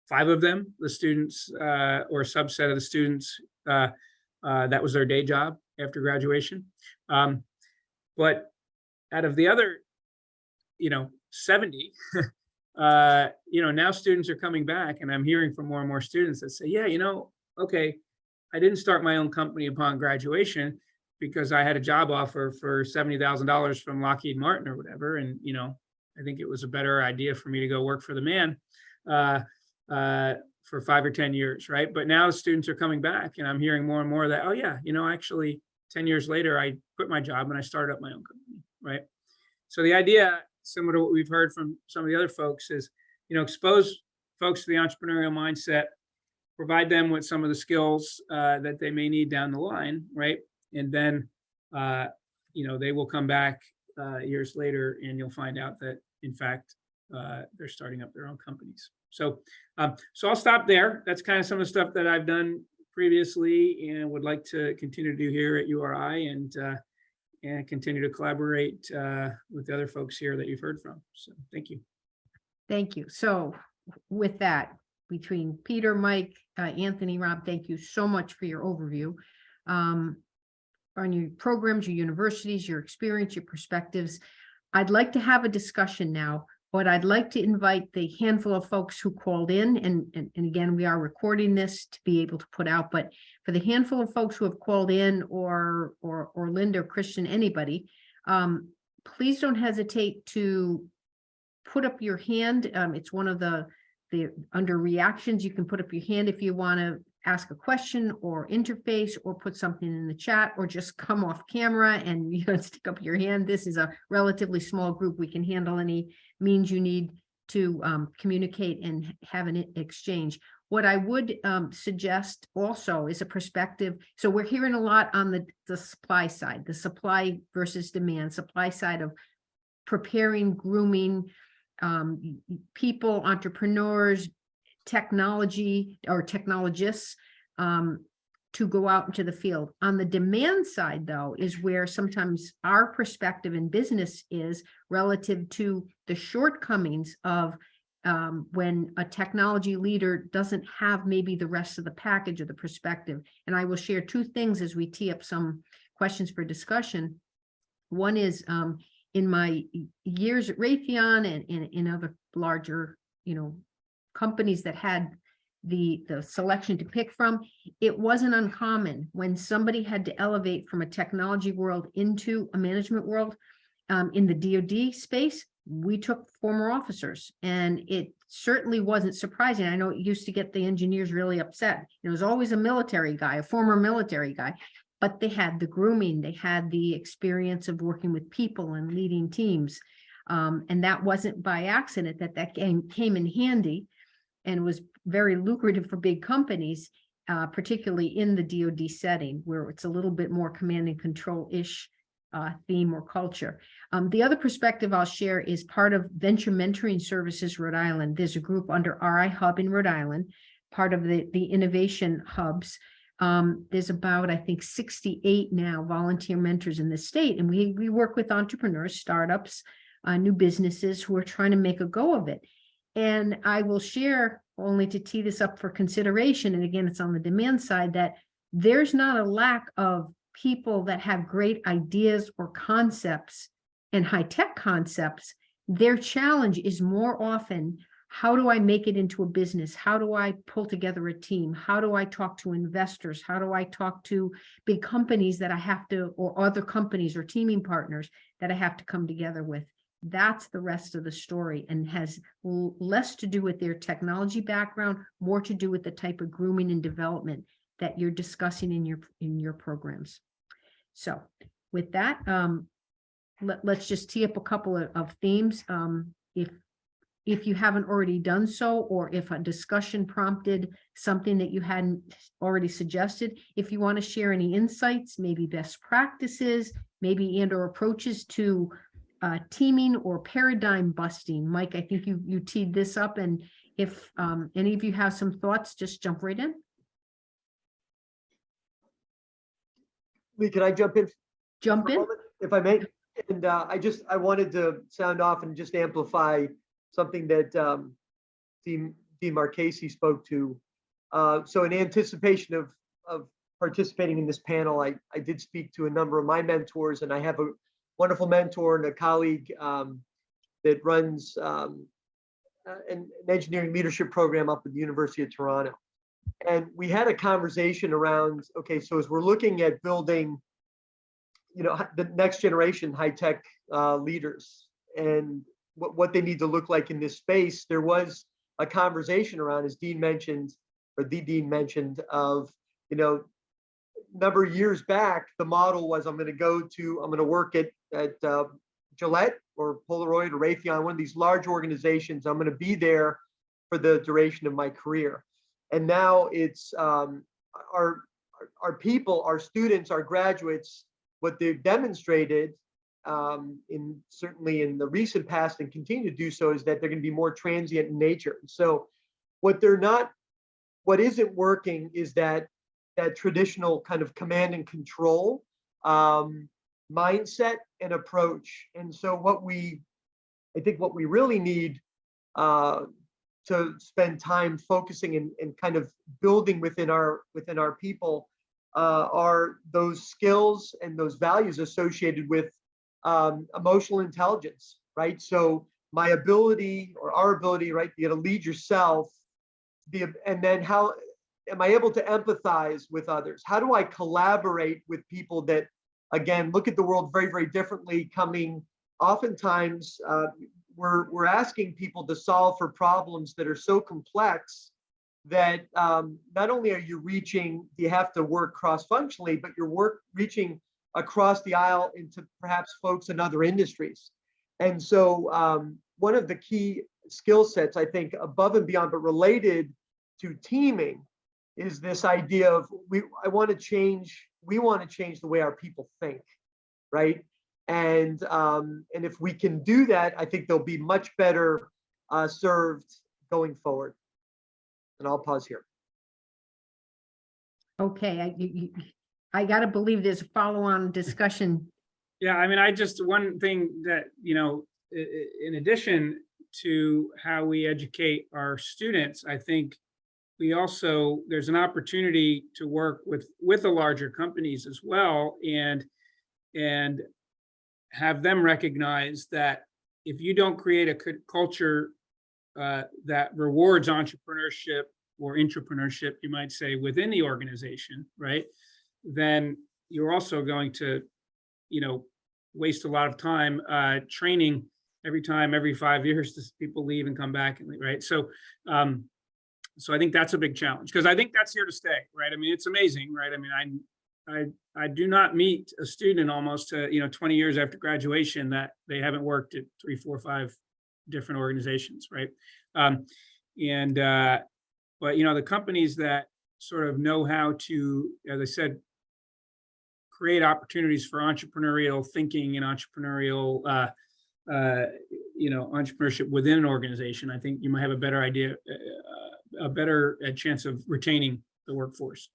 5 of them, the students or a subset of the students, that was their day job after graduation. But out of the other, 70, now students are coming back, and I'm hearing from more and more students that say, yeah, okay, I didn't start my own company upon graduation because I had a job offer for $70,000 from Lockheed Martin or whatever. And, I think it was a better idea for me to go work for the man for 5 or 10 years, right? But now the students are coming back, and I'm hearing more and more that, oh yeah, actually 10 years later, I quit my job and I started up my own company, right? So the idea, similar to what we've heard from some of the other folks, is, expose folks to the entrepreneurial mindset, provide them with some of the skills that they may need down the line, right? And then, they will come back years later, and you'll find out that, in fact, they're starting up their own companies. So I'll stop there. That's kind of some of the stuff that I've done previously and would like to continue to do here at URI, and continue to collaborate with the other folks here that you've heard from. So thank you. Thank you. So with that, between Peter, Mike, Anthony, Rob, thank you so much for your overview on your programs, your universities, your experience, your perspectives. I'd like to have a discussion now, but I'd like to invite the handful of folks who called in, and again, we are recording this to be able to put out, but for the handful of folks who have called in, or Linda, or Christian, anybody, please don't hesitate to put up your hand. It's one of the under reactions, you can put up your hand if you want to ask a question or interface, or put something in the chat, or just come off camera and stick up your hand. This is a relatively small group. We can handle any means you need to communicate and have an exchange. What I would suggest also is a perspective. So we're hearing a lot on the supply side, the supply versus demand, supply side of preparing, grooming people, entrepreneurs, technology or technologists to go out into the field. On the demand side, though, is where sometimes our perspective in business is relative to the shortcomings of when a technology leader doesn't have maybe the rest of the package or the perspective. And I will share 2 things as we tee up some questions for discussion. One is in my years at Raytheon and in other larger, companies that had the selection to pick from, it wasn't uncommon when somebody had to elevate from a technology world into a management world. In the DoD space, we took former officers, and it certainly wasn't surprising. I know it used to get the engineers really upset. It was always a military guy, a former military guy, but they had the grooming, they had the experience of working with people and leading teams. And that wasn't by accident that came in handy and was very lucrative for big companies, particularly in the DoD setting, where it's a little bit more command and control-ish theme or culture. The other perspective I'll share is part of Venture Mentoring Services Rhode Island. There's a group under RI Hub in Rhode Island, part of the innovation hubs. There's about, I think, 68 now volunteer mentors in the state, and we work with entrepreneurs, startups, new businesses who are trying to make a go of it. And I will share, only to tee this up for consideration, and again, it's on the demand side, that there's not a lack of people that have great ideas or concepts and high-tech concepts. Their challenge is more often, how do I make it into a business? How do I pull together a team? How do I talk to investors? How do I talk to big companies that I have to, or other companies or teaming partners that I have to come together with? That's the rest of the story, and has less to do with their technology background, more to do with the type of grooming and development that you're discussing in your programs. So with that, let's just tee up a couple of themes. If you haven't already done so, or if a discussion prompted something that you hadn't already suggested, if you want to share any insights, maybe best practices, maybe and/or approaches to teaming or paradigm busting. Mike, I think you teed this up, and if any of you have some thoughts, just jump right in. Lee, can I jump in? Jump in. If I may. And I wanted to sound off and just amplify something that Dean Dean Marchese spoke to. So in anticipation of participating in this panel, I did speak to a number of my mentors, and I have a wonderful mentor and a colleague that runs an engineering leadership program up at the University of Toronto. And we had a conversation around, okay, so as we're looking at building, the next generation high-tech leaders and what they need to look like in this space, there was a conversation around, as Dean mentioned, or the Dean mentioned, of, number of years back, the model was I'm going to work at Gillette or Polaroid or Raytheon, one of these large organizations. I'm going to be there for the duration of my career. And now it's our people, our students, our graduates, what they've demonstrated certainly in the recent past and continue to do so is that they're going to be more transient in nature. So what isn't working is that traditional kind of command and control mindset and approach. And so I think what we really need to spend time focusing and kind of building within our people are those skills and those values associated with emotional intelligence, right? So my ability or our ability, right, to lead yourself, and then how am I able to empathize with others? How do I collaborate with people that, again, look at the world very, very differently, oftentimes we're asking people to solve for problems that are so complex that not only are you you have to work cross-functionally, but you're reaching across the aisle into perhaps folks in other industries. And so one of the key skill sets, I think, above and beyond, but related to teaming, is this idea of we want to change the way our people think, right? And if we can do that, I think they'll be much better served going forward. And I'll pause here. Okay, I got to believe there's a follow-on discussion. Yeah, I mean, one thing that, in addition to how we educate our students, I think there's an opportunity to work with the larger companies as well, and have them recognize that if you don't create a culture that rewards entrepreneurship or intrapreneurship, you might say, within the organization, right, then you're also going to, waste a lot of time training every 5 years, people leave and come back and leave, right? So I think that's a big challenge, because I think that's here to stay, right? I mean, it's amazing, right? I mean, I do not meet a student almost 20 years after graduation that they haven't worked at 3, 4, 5 different organizations, right? But the companies that sort of know how to, as I said, create opportunities for entrepreneurial thinking and entrepreneurial entrepreneurship within an organization, I think you might have a better idea, a better chance of retaining the workforce.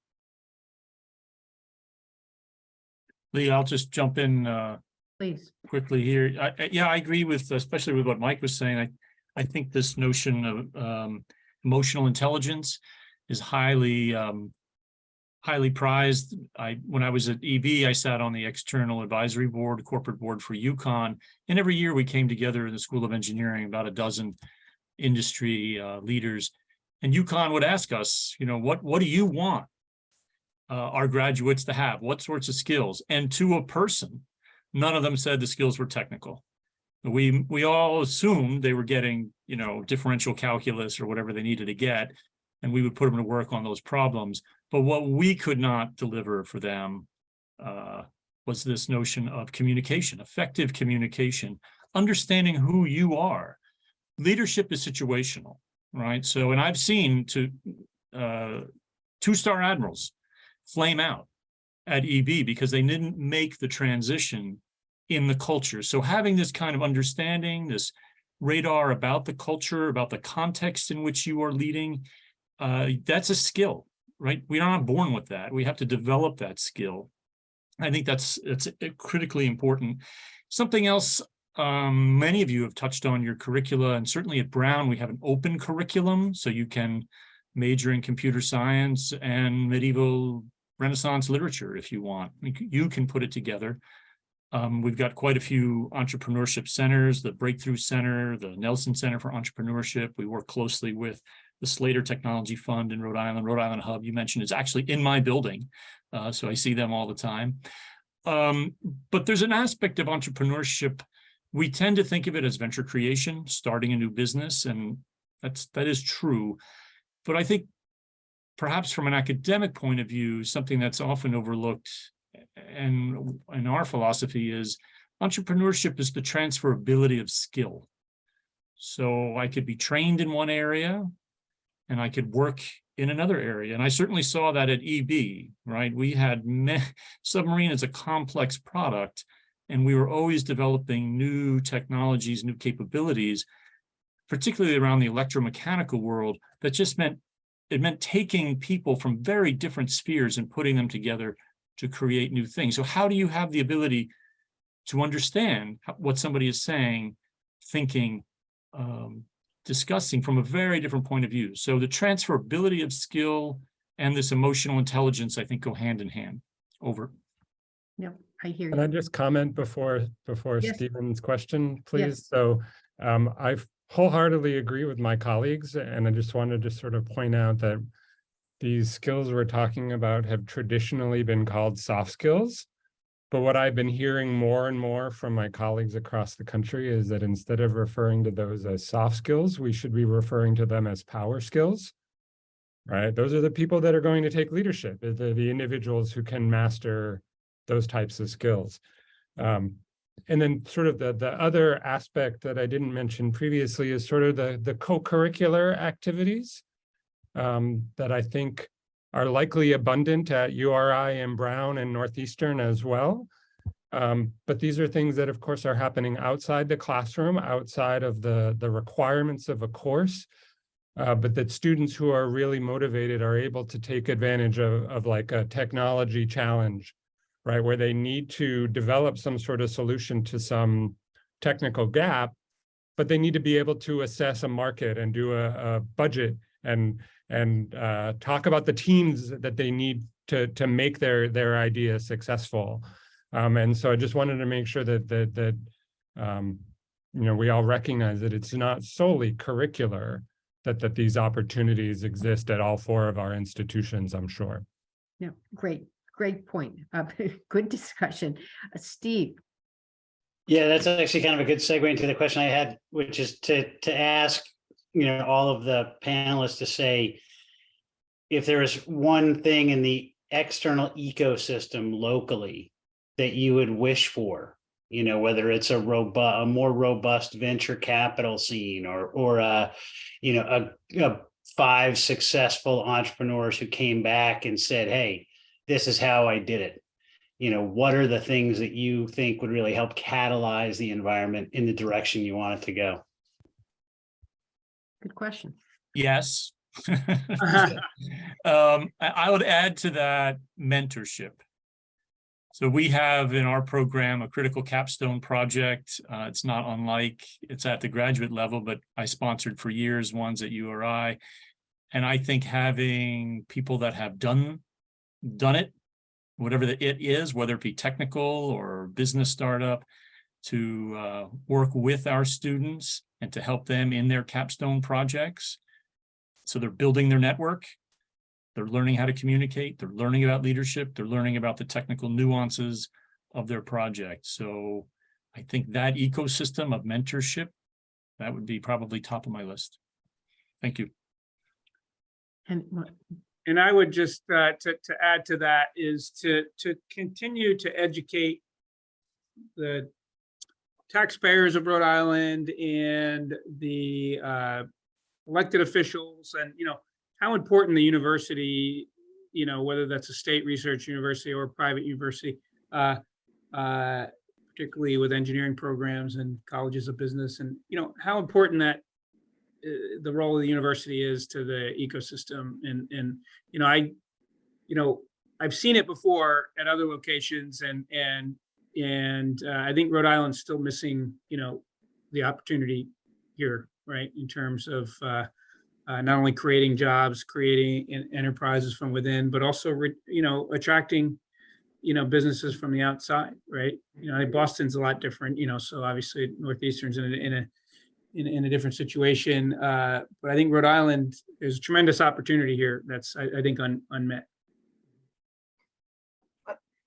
Lee, I'll just jump in Please. quickly here. I agree especially with what Mike was saying. I think this notion of emotional intelligence is highly prized. When I was at EB, I sat on the external advisory board, corporate board for UConn, and every year we came together in the School of Engineering, about a dozen industry leaders, and UConn would ask us, what do you want our graduates to have? What sorts of skills? And to a person, none of them said the skills were technical. We all assumed they were getting, differential calculus or whatever they needed to get, and we would put them to work on those problems. But what we could not deliver for them was this notion of communication, effective communication, understanding who you are. Leadership is situational, right? So, and I've seen two-star admirals flame out at EB because they didn't make the transition in the culture. So having this kind of understanding, this radar about the culture, about the context in which you are leading, that's a skill, right? We are not born with that. We have to develop that skill. I think it's critically important. Something else Many of you have touched on your curricula, and certainly at Brown, we have an open curriculum, so you can major in computer science and medieval Renaissance literature if you want. You can put it together. We've got quite a few entrepreneurship centers, the Breakthrough Center, the Nelson Center for Entrepreneurship. We work closely with the Slater Technology Fund in Rhode Island Hub, you mentioned, is actually in my building. So I see them all the time. But there's an aspect of entrepreneurship. We tend to think of it as venture creation, starting a new business, and that is true. But I think perhaps from an academic point of view, something that's often overlooked and in our philosophy is entrepreneurship is the transferability of skill. So I could be trained in one area and I could work in another area. And I certainly saw that at EB, right? We had submarine as a complex product, and we were always developing new technologies, new capabilities, particularly around the electromechanical world, that just meant taking people from very different spheres and putting them together to create new things. So how do you have the ability to understand what somebody is saying, thinking, discussing from a very different point of view? So the transferability of skill and this emotional intelligence, I think, go hand in hand. Over. Yep, I hear Can you. I just comment before Yes. Stephen's question, please? Yes. So I wholeheartedly agree with my colleagues, and I just wanted to sort of point out that these skills we're talking about have traditionally been called soft skills. But what I've been hearing more and more from my colleagues across the country is that instead of referring to those as soft skills, we should be referring to them as power skills, right? Those are the people that are going to take leadership, the individuals who can master those types of skills. And then sort of the other aspect that I didn't mention previously is sort of the co-curricular activities that I think are likely abundant at URI and Brown and Northeastern as well. But these are things that, of course, are happening outside the classroom, outside of the requirements of a course, but that students who are really motivated are able to take advantage of like a technology challenge, right, where they need to develop some sort of solution to some technical gap, but they need to be able to assess a market and do a budget and talk about the teams that they need to make their idea successful. And so I just wanted to make sure that we all recognize that it's not solely curricular, that these opportunities exist at all four of our institutions, I'm sure. Yeah, great point. Good discussion. Steve. Yeah, that's actually kind of a good segue into the question I had, which is to ask, all of the panelists to say, if there is one thing in the external ecosystem locally that you would wish for, whether it's a more robust venture capital scene or 5 successful entrepreneurs who came back and said, hey, this is how I did it. What are the things that you think would really help catalyze the environment in the direction you want it to go? Good question. Yes. I would add to that mentorship. So we have in our program a critical capstone project. It's not unlike, it's at the graduate level, but I sponsored for years ones at URI. And I think having people that have done it, whatever the it is, whether it be technical or business startup, to work with our students and to help them in their capstone projects. So they're building their network, they're learning how to communicate, they're learning about leadership, they're learning about the technical nuances of their project. So I think that ecosystem of mentorship, that would be probably top of my list. Thank you. And I would just to add to that is to continue to educate the taxpayers of Rhode Island and the elected officials, and how important the university, whether that's a state research university or a private university, particularly with engineering programs and colleges of business, and how important that the role of the university is to the ecosystem. And I've seen it before at other locations, and I think Rhode Island's still missing, the opportunity here, right, in terms of not only creating jobs, creating enterprises from within, but also, attracting, businesses from the outside, right? I think Boston's a lot different, so obviously Northeastern's in a different situation. But I think Rhode Island is a tremendous opportunity here that's, I think, unmet.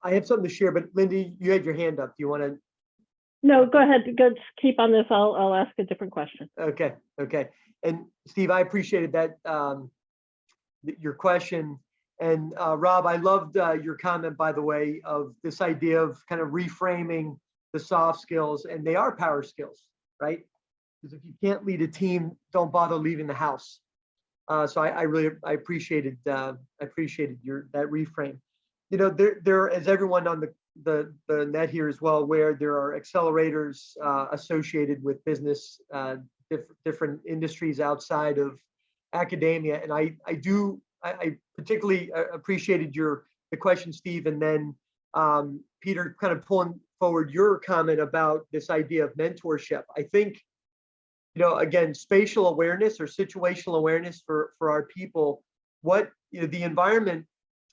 I have something to share, but Linda, you had your hand up. Do you want to? No, go ahead. Go keep on this. I'll ask a different question. Okay. And Steve, I appreciated that, your question. And Rob, I loved your comment, by the way, of this idea of kind of reframing the soft skills, and they are power skills, right? Because if you can't lead a team, don't bother leaving the house. So I appreciated that reframe. There, as everyone on the net here is well aware, there are accelerators associated with business, different industries outside of academia, and I particularly appreciated the question, Steve, and then Peter kind of pulling forward your comment about this idea of mentorship. I think, again, spatial awareness or situational awareness for our people, the environment,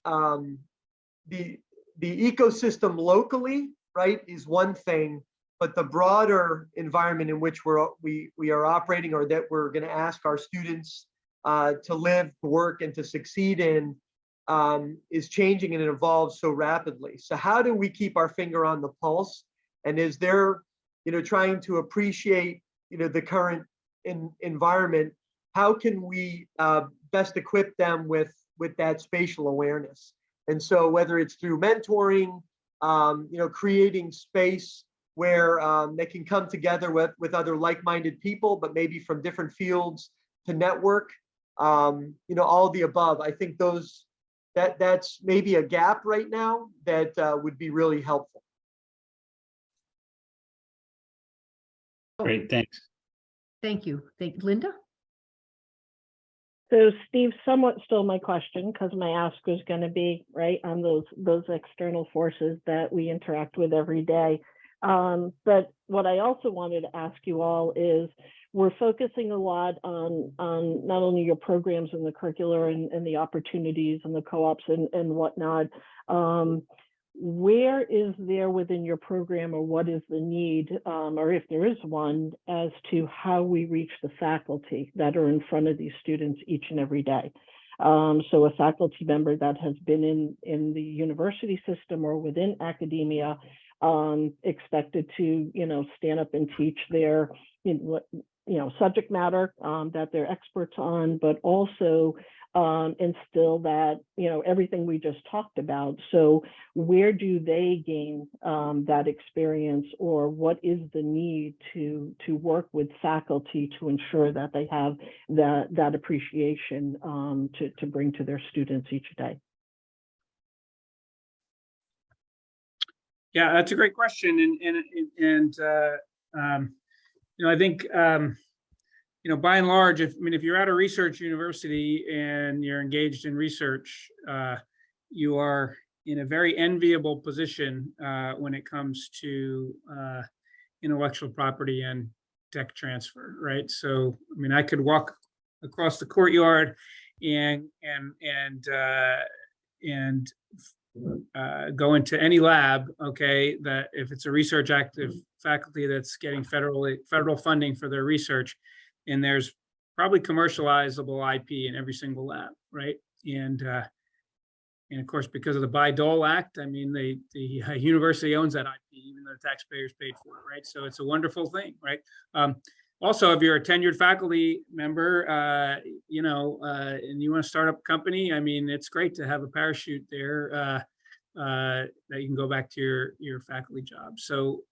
the ecosystem locally, right, is one thing, but the broader environment in which we are operating, or that we're going to ask our students to live, to work, and to succeed in, is changing, and it evolves so rapidly. So how do we keep our finger on the pulse? And is there, trying to appreciate, the current environment, how can we best equip them with that spatial awareness? And so whether it's through mentoring, creating space where they can come together with other like-minded people, but maybe from different fields, to network, all of the above. I think that's maybe a gap right now that would be really helpful. Great, thanks. Thank you. Linda? So Steve, somewhat still my question, because my ask is going to be right on those external forces that we interact with every day. But what I also wanted to ask you all is, we're focusing a lot on not only your programs and the curricular and the opportunities and the co-ops and whatnot. Where is there within your program, or what is the need, or if there is one, as to how we reach the faculty that are in front of these students each and every day? So a faculty member that has been in the university system or within academia, expected to, stand up and teach their, subject matter that they're experts on, but also instill that, everything we just talked about. So where do they gain that experience, or what is the need to work with faculty to ensure that they have that appreciation to bring to their students each day? Yeah, that's a great question. And I think, by and large, if you're at a research university and you're engaged in research, you are in a very enviable position when it comes to intellectual property and tech transfer, right? So, I could walk across the courtyard and go into any lab, okay, that if it's a research active faculty that's getting federal funding for their research, and there's probably commercializable IP in every single lab, right? And of course, because of the Bayh-Dole Act, the university owns that IP, even though the taxpayers paid for it, right? So it's a wonderful thing, right? Also, if you're a tenured faculty member, and you want to start up a company, it's great to have a parachute there that you can go back to your faculty job. So,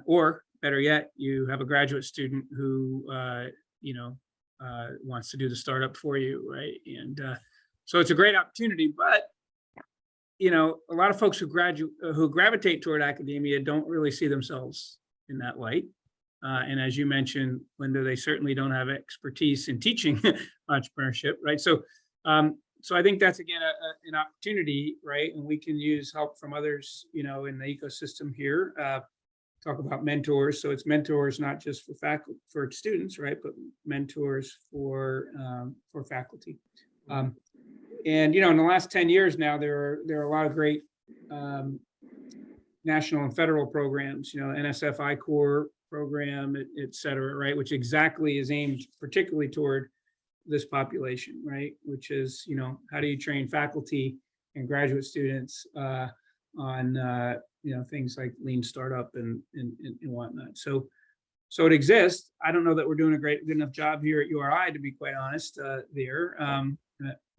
or better yet, you have a graduate student who, wants to do the startup for you, right? And so it's a great opportunity, but a lot of folks who gravitate toward academia don't really see themselves in that light. And as you mentioned, Linda, they certainly don't have expertise in teaching entrepreneurship, right? So So I think that's again an opportunity, right? And we can use help from others, in the ecosystem here. Talk about mentors. So it's mentors not just for faculty, for students, right, but mentors for faculty. And in the last 10 years now, there are a lot of great national and federal programs. NSF I-Corps program, et cetera, right, which exactly is aimed particularly toward this population, right, which is, how do you train faculty and graduate students on things like lean startup and whatnot. So it exists. I don't know that we're doing a good enough job here at URI, to be quite honest, there.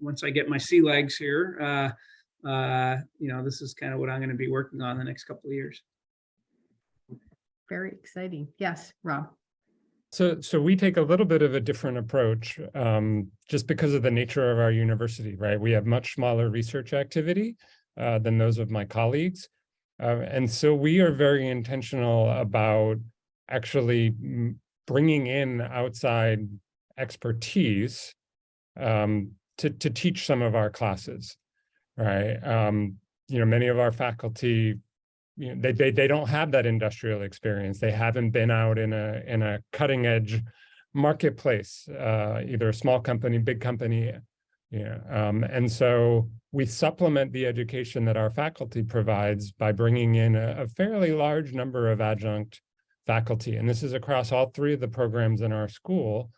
Once I get my sea legs here, this is kind of what I'm going to be working on the next couple of years. Very exciting. Yes, Rob. So we take a little bit of a different approach, just because of the nature of our university, right? We have much smaller research activity than those of my colleagues. And so we are very intentional about actually bringing in outside expertise to teach some of our classes, right? Many of our faculty, they don't have that industrial experience. They haven't been out in a cutting edge marketplace, either a small company, big company, and so we supplement the education that our faculty provides by bringing in a fairly large number of adjunct faculty. And this is across all three of the programs in our school.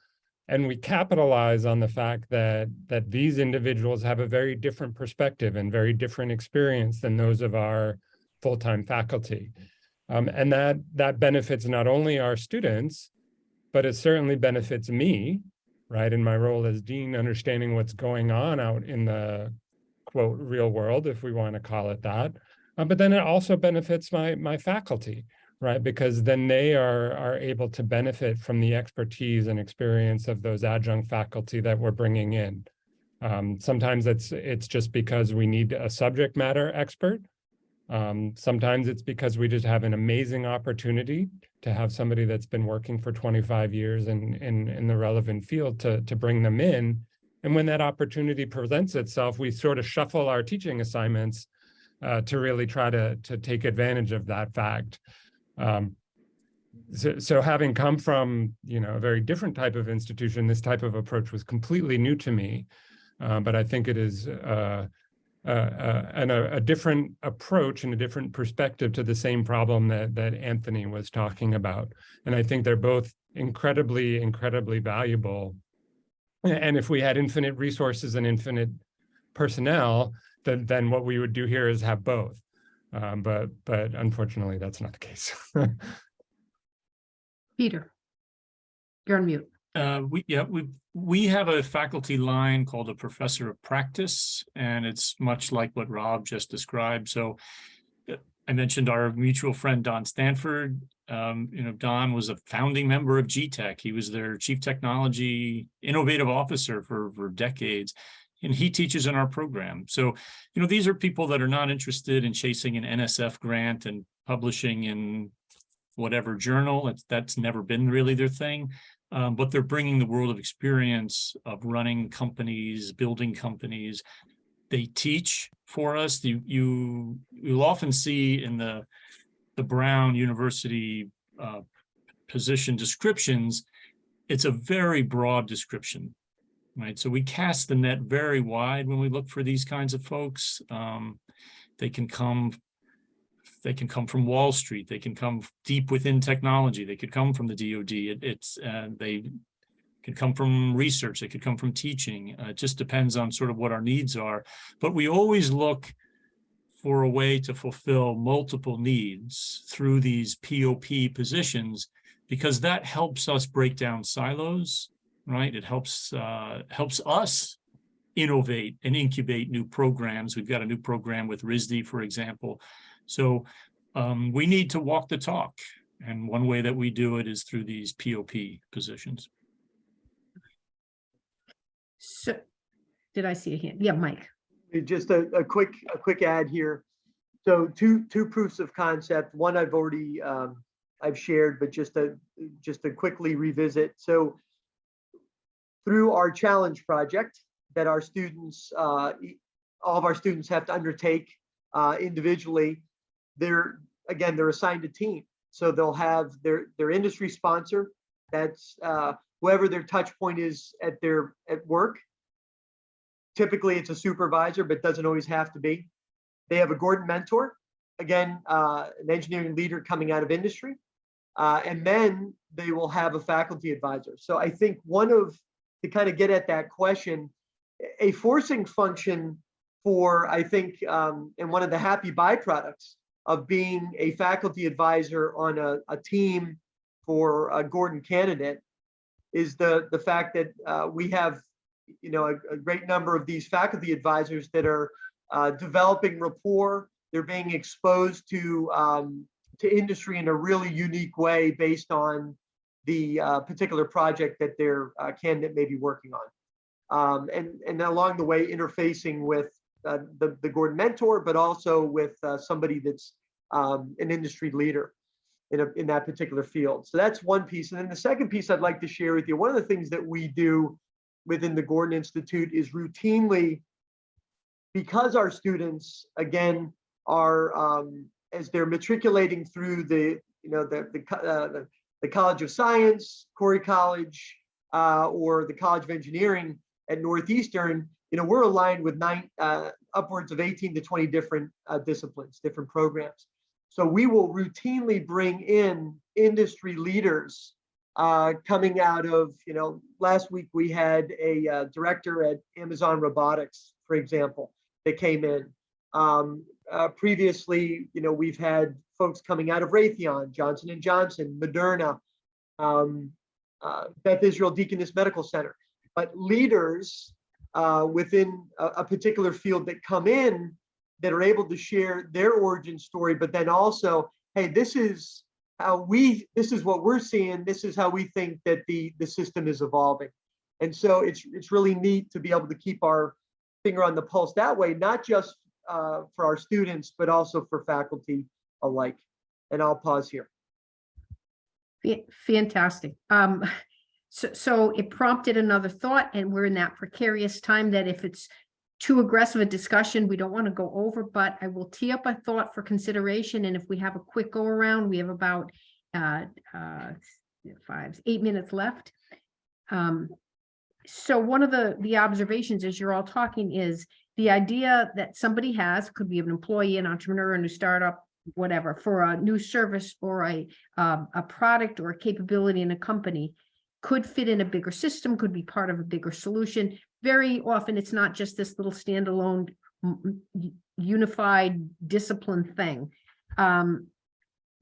And we capitalize on the fact that these individuals have a very different perspective and very different experience than those of our full-time faculty. And that benefits not only our students, but it certainly benefits me, right, in my role as dean, understanding what's going on out in the, quote, real world, if we want to call it that. But then it also benefits my faculty, right, because then they are able to benefit from the expertise and experience of those adjunct faculty that we're bringing in. Sometimes it's just because we need a subject matter expert. Sometimes it's because we just have an amazing opportunity to have somebody that's been working for 25 years in the relevant field to bring them in. And when that opportunity presents itself, we sort of shuffle our teaching assignments to really try to take advantage of that fact. So having come from, a very different type of institution, this type of approach was completely new to me. But I think it is a different approach and a different perspective to the same problem that Anthony was talking about. And I think they're both incredibly, incredibly valuable. And if we had infinite resources and infinite personnel, then what we would do here is have both. But unfortunately, that's not the case. Peter, you're on mute. We have a faculty line called a professor of practice, and it's much like what Rob just described. So I mentioned our mutual friend, Don Stanford. Don was a founding member of GTech. He was their chief technology innovative officer for decades, and he teaches in our program. So, these are people that are not interested in chasing an NSF grant and publishing in whatever journal. That's never been really their thing. But they're bringing the world of experience of running companies, building companies. They teach for us. You'll often see in the Brown University position descriptions, it's a very broad description, right? So we cast the net very wide when we look for these kinds of folks. They can come from Wall Street. They can come deep within technology. They could come from the DoD. They could come from research. They could come from teaching. It just depends on sort of what our needs are. But we always look for a way to fulfill multiple needs through these POP positions, because that helps us break down silos, right? It helps us innovate and incubate new programs. We've got a new program with RISD, for example. So we need to walk the talk. And one way that we do it is through these POP positions. So did I see a hand? Yeah, Mike. Just a quick add here. So two proofs of concept. One I've already I've shared, but just to quickly revisit. So through our challenge project that our students, all of our students have to undertake individually, they're assigned a team. So they'll have their industry sponsor, that's whoever their touch point is at work. Typically it's a supervisor, but doesn't always have to be. They have a Gordon mentor, again, an engineering leader coming out of industry. And then they will have a faculty advisor. So I think to kind of get at that question, a forcing function for, I think, and one of the happy byproducts of being a faculty advisor on a team for a Gordon candidate is the fact that we have, a great number of these faculty advisors that are developing rapport. They're being exposed to industry in a really unique way based on the particular project that their candidate may be working on. And along the way, interfacing with the Gordon mentor, but also with somebody that's an industry leader in that particular field. So that's one piece. And then the second piece I'd like to share with you, one of the things that we do within the Gordon Institute is routinely, because our students, again, are, as they're matriculating through the College of Science, Corey College, or the College of Engineering at Northeastern, we're aligned with upwards of 18 to 20 different disciplines, different programs. So we will routinely bring in industry leaders coming out of, last week we had a director at Amazon Robotics, for example, that came in. Previously, we've had folks coming out of Raytheon, Johnson & Johnson, Moderna, Beth Israel Deaconess Medical Center, but leaders within a particular field that come in that are able to share their origin story, but then also, hey, this is what we're seeing, this is how we think that the system is evolving. And so it's really neat to be able to keep our finger on the pulse that way, not just for our students, but also for faculty alike. And I'll pause here. Fantastic. So it prompted another thought, and we're in that precarious time that if it's too aggressive a discussion, we don't want to go over, but I will tee up a thought for consideration. And if we have a quick go around, we have about 8 minutes left. So one of the observations as you're all talking is the idea that somebody has, could be an employee, an entrepreneur, a new startup, whatever, for a new service or a product or a capability in a company, could fit in a bigger system, could be part of a bigger solution. Very often, it's not just this little standalone unified discipline thing.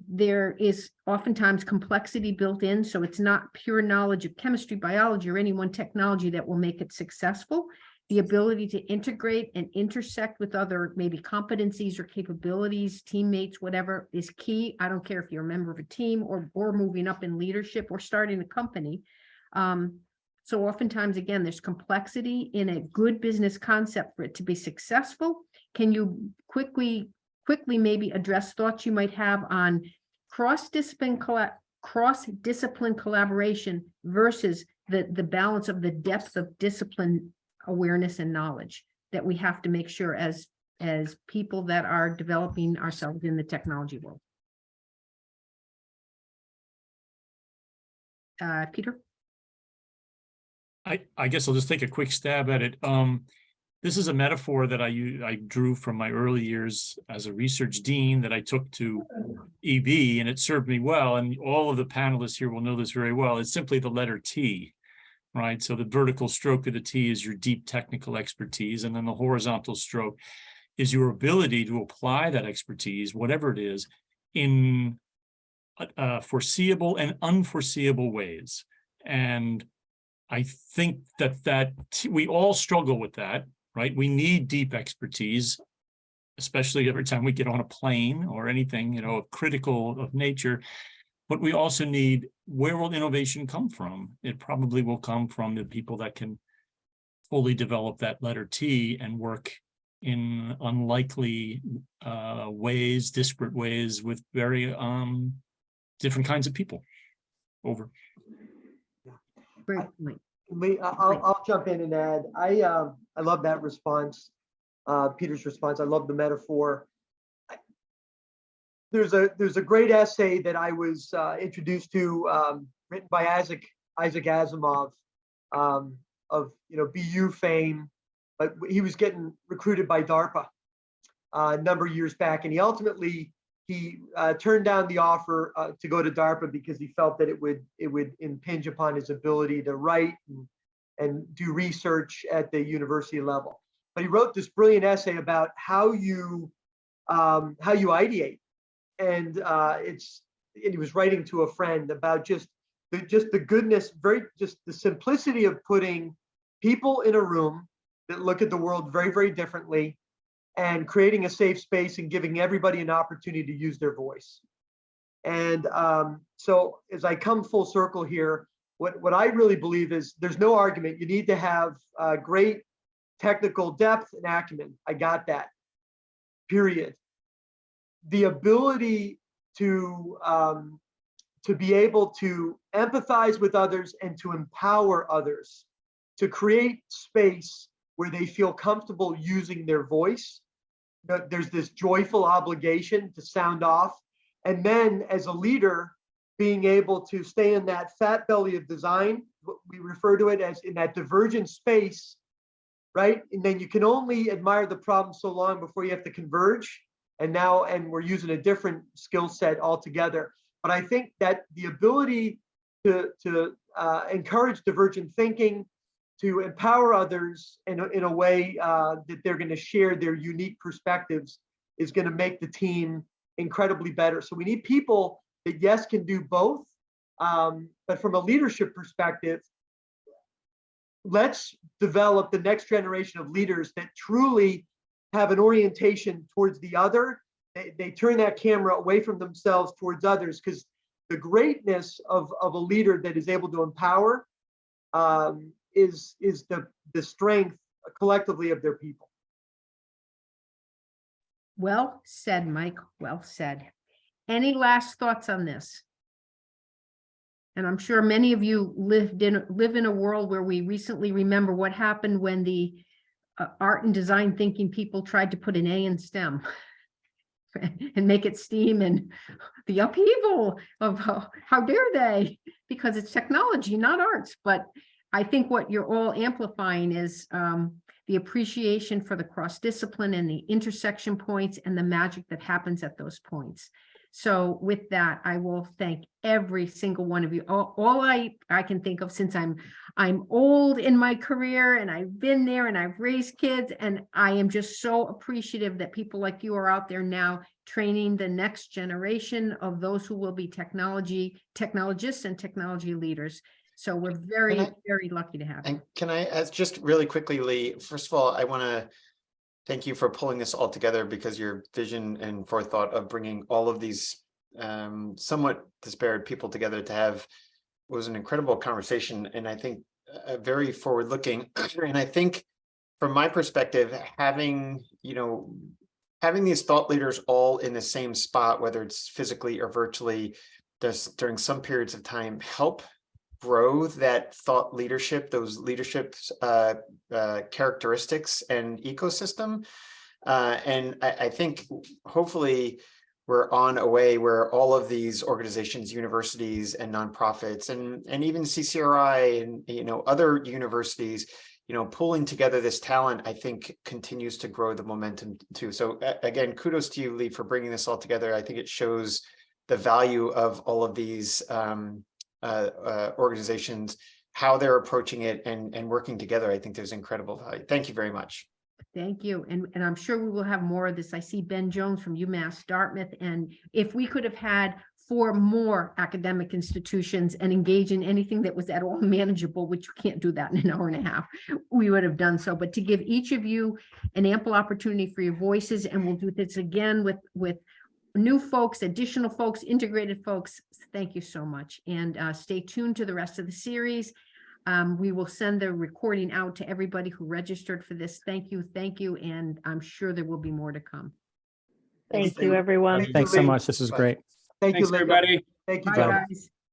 There is oftentimes complexity built in, so it's not pure knowledge of chemistry, biology, or any one technology that will make it successful. The ability to integrate and intersect with other maybe competencies or capabilities, teammates, whatever, is key. I don't care if you're a member of a team or moving up in leadership or starting a company. So oftentimes, again, there's complexity in a good business concept for it to be successful. Can you quickly maybe address thoughts you might have on cross-discipline collaboration versus the balance of the depth of discipline, awareness, and knowledge that we have to make sure as people that are developing ourselves in the technology world? Peter? I guess I'll just take a quick stab at it. This is a metaphor that I drew from my early years as a research dean that I took to EB, and it served me well. And all of the panelists here will know this very well. It's simply the letter T, right? So the vertical stroke of the T is your deep technical expertise, and then the horizontal stroke is your ability to apply that expertise, whatever it is, in foreseeable and unforeseeable ways. And I think that we all struggle with that, right? We need deep expertise, especially every time we get on a plane or anything, critical of nature. But we also need, where will innovation come from? It probably will come from the people that can fully develop that letter T and work in unlikely ways, disparate ways, with very different kinds of people. Over. Great. I'll jump in and add. I love that response, Peter's response. I love the metaphor. There's a great essay that I was introduced to, written by Isaac Asimov, of BU fame, but he was getting recruited by DARPA a number of years back, and he ultimately turned down the offer to go to DARPA because he felt that it would impinge upon his ability to write and do research at the university level. But he wrote this brilliant essay about how you ideate, and he was writing to a friend about just the goodness, just the simplicity of putting people in a room that look at the world very, very differently, and creating a safe space and giving everybody an opportunity to use their voice. And so as I come full circle here, what I really believe is there's no argument. You need to have great technical depth and acumen. I got that, period. The ability to be able to empathize with others and to empower others, to create space where they feel comfortable using their voice. There's this joyful obligation to sound off. And then as a leader, being able to stay in that fat belly of design, we refer to it as in that divergent space, right? And then you can only admire the problem so long before you have to converge. And we're using a different skill set altogether. But I think that the ability to encourage divergent thinking, to empower others in a way that they're going to share their unique perspectives, is going to make the team incredibly better. So we need people that, yes, can do both. But from a leadership perspective, let's develop the next generation of leaders that truly have an orientation towards the other. They turn that camera away from themselves towards others, because the greatness of a leader that is able to empower is the strength collectively of their people. Well said, Mike. Well said. Any last thoughts on this? And I'm sure many of you live in a world where we recently remember what happened when the art and design thinking people tried to put an A in STEM and make it STEAM, and the upheaval of how dare they, because it's technology, not arts. But I think what you're all amplifying is the appreciation for the cross-discipline and the intersection points and the magic that happens at those points. So with that, I will thank every single one of you. All I can think of, since I'm old in my career and I've been there and I've raised kids, and I am just so appreciative that people like you are out there now training the next generation of those who will be technologists and technology leaders. So we're very lucky to have you. And can I ask just really quickly, Lee, first of all, I want to thank you for pulling this all together, because your vision and forethought of bringing all of these somewhat disparate people together to have was an incredible conversation, and I think very forward looking. And I think from my perspective, having these thought leaders all in the same spot, whether it's physically or virtually, does during some periods of time help grow that thought leadership, those leadership characteristics and ecosystem. And I think hopefully we're on a way where all of these organizations, universities and nonprofits and even CCRI and other universities, pulling together this talent, I think continues to grow the momentum too. So again, kudos to you, Lee, for bringing this all together. I think it shows the value of all of these organizations, how they're approaching it and working together. I think there's incredible value. Thank you very much. Thank you. And I'm sure we will have more of this. I see Ben Jones from UMass Dartmouth. And if we could have had 4 more academic institutions and engage in anything that was at all manageable, which you can't do that in an hour and a half, we would have done so. But to give each of you an ample opportunity for your voices, and we'll do this again with new folks, additional folks, integrated folks. Thank you so much. And stay tuned to the rest of the series. We will send the recording out to everybody who registered for this. Thank you. And I'm sure there will be more to come. Thank you, everyone. Thanks so much. This is great. Thank you, Thanks, Linda. everybody. Thank you, Bye, John. guys.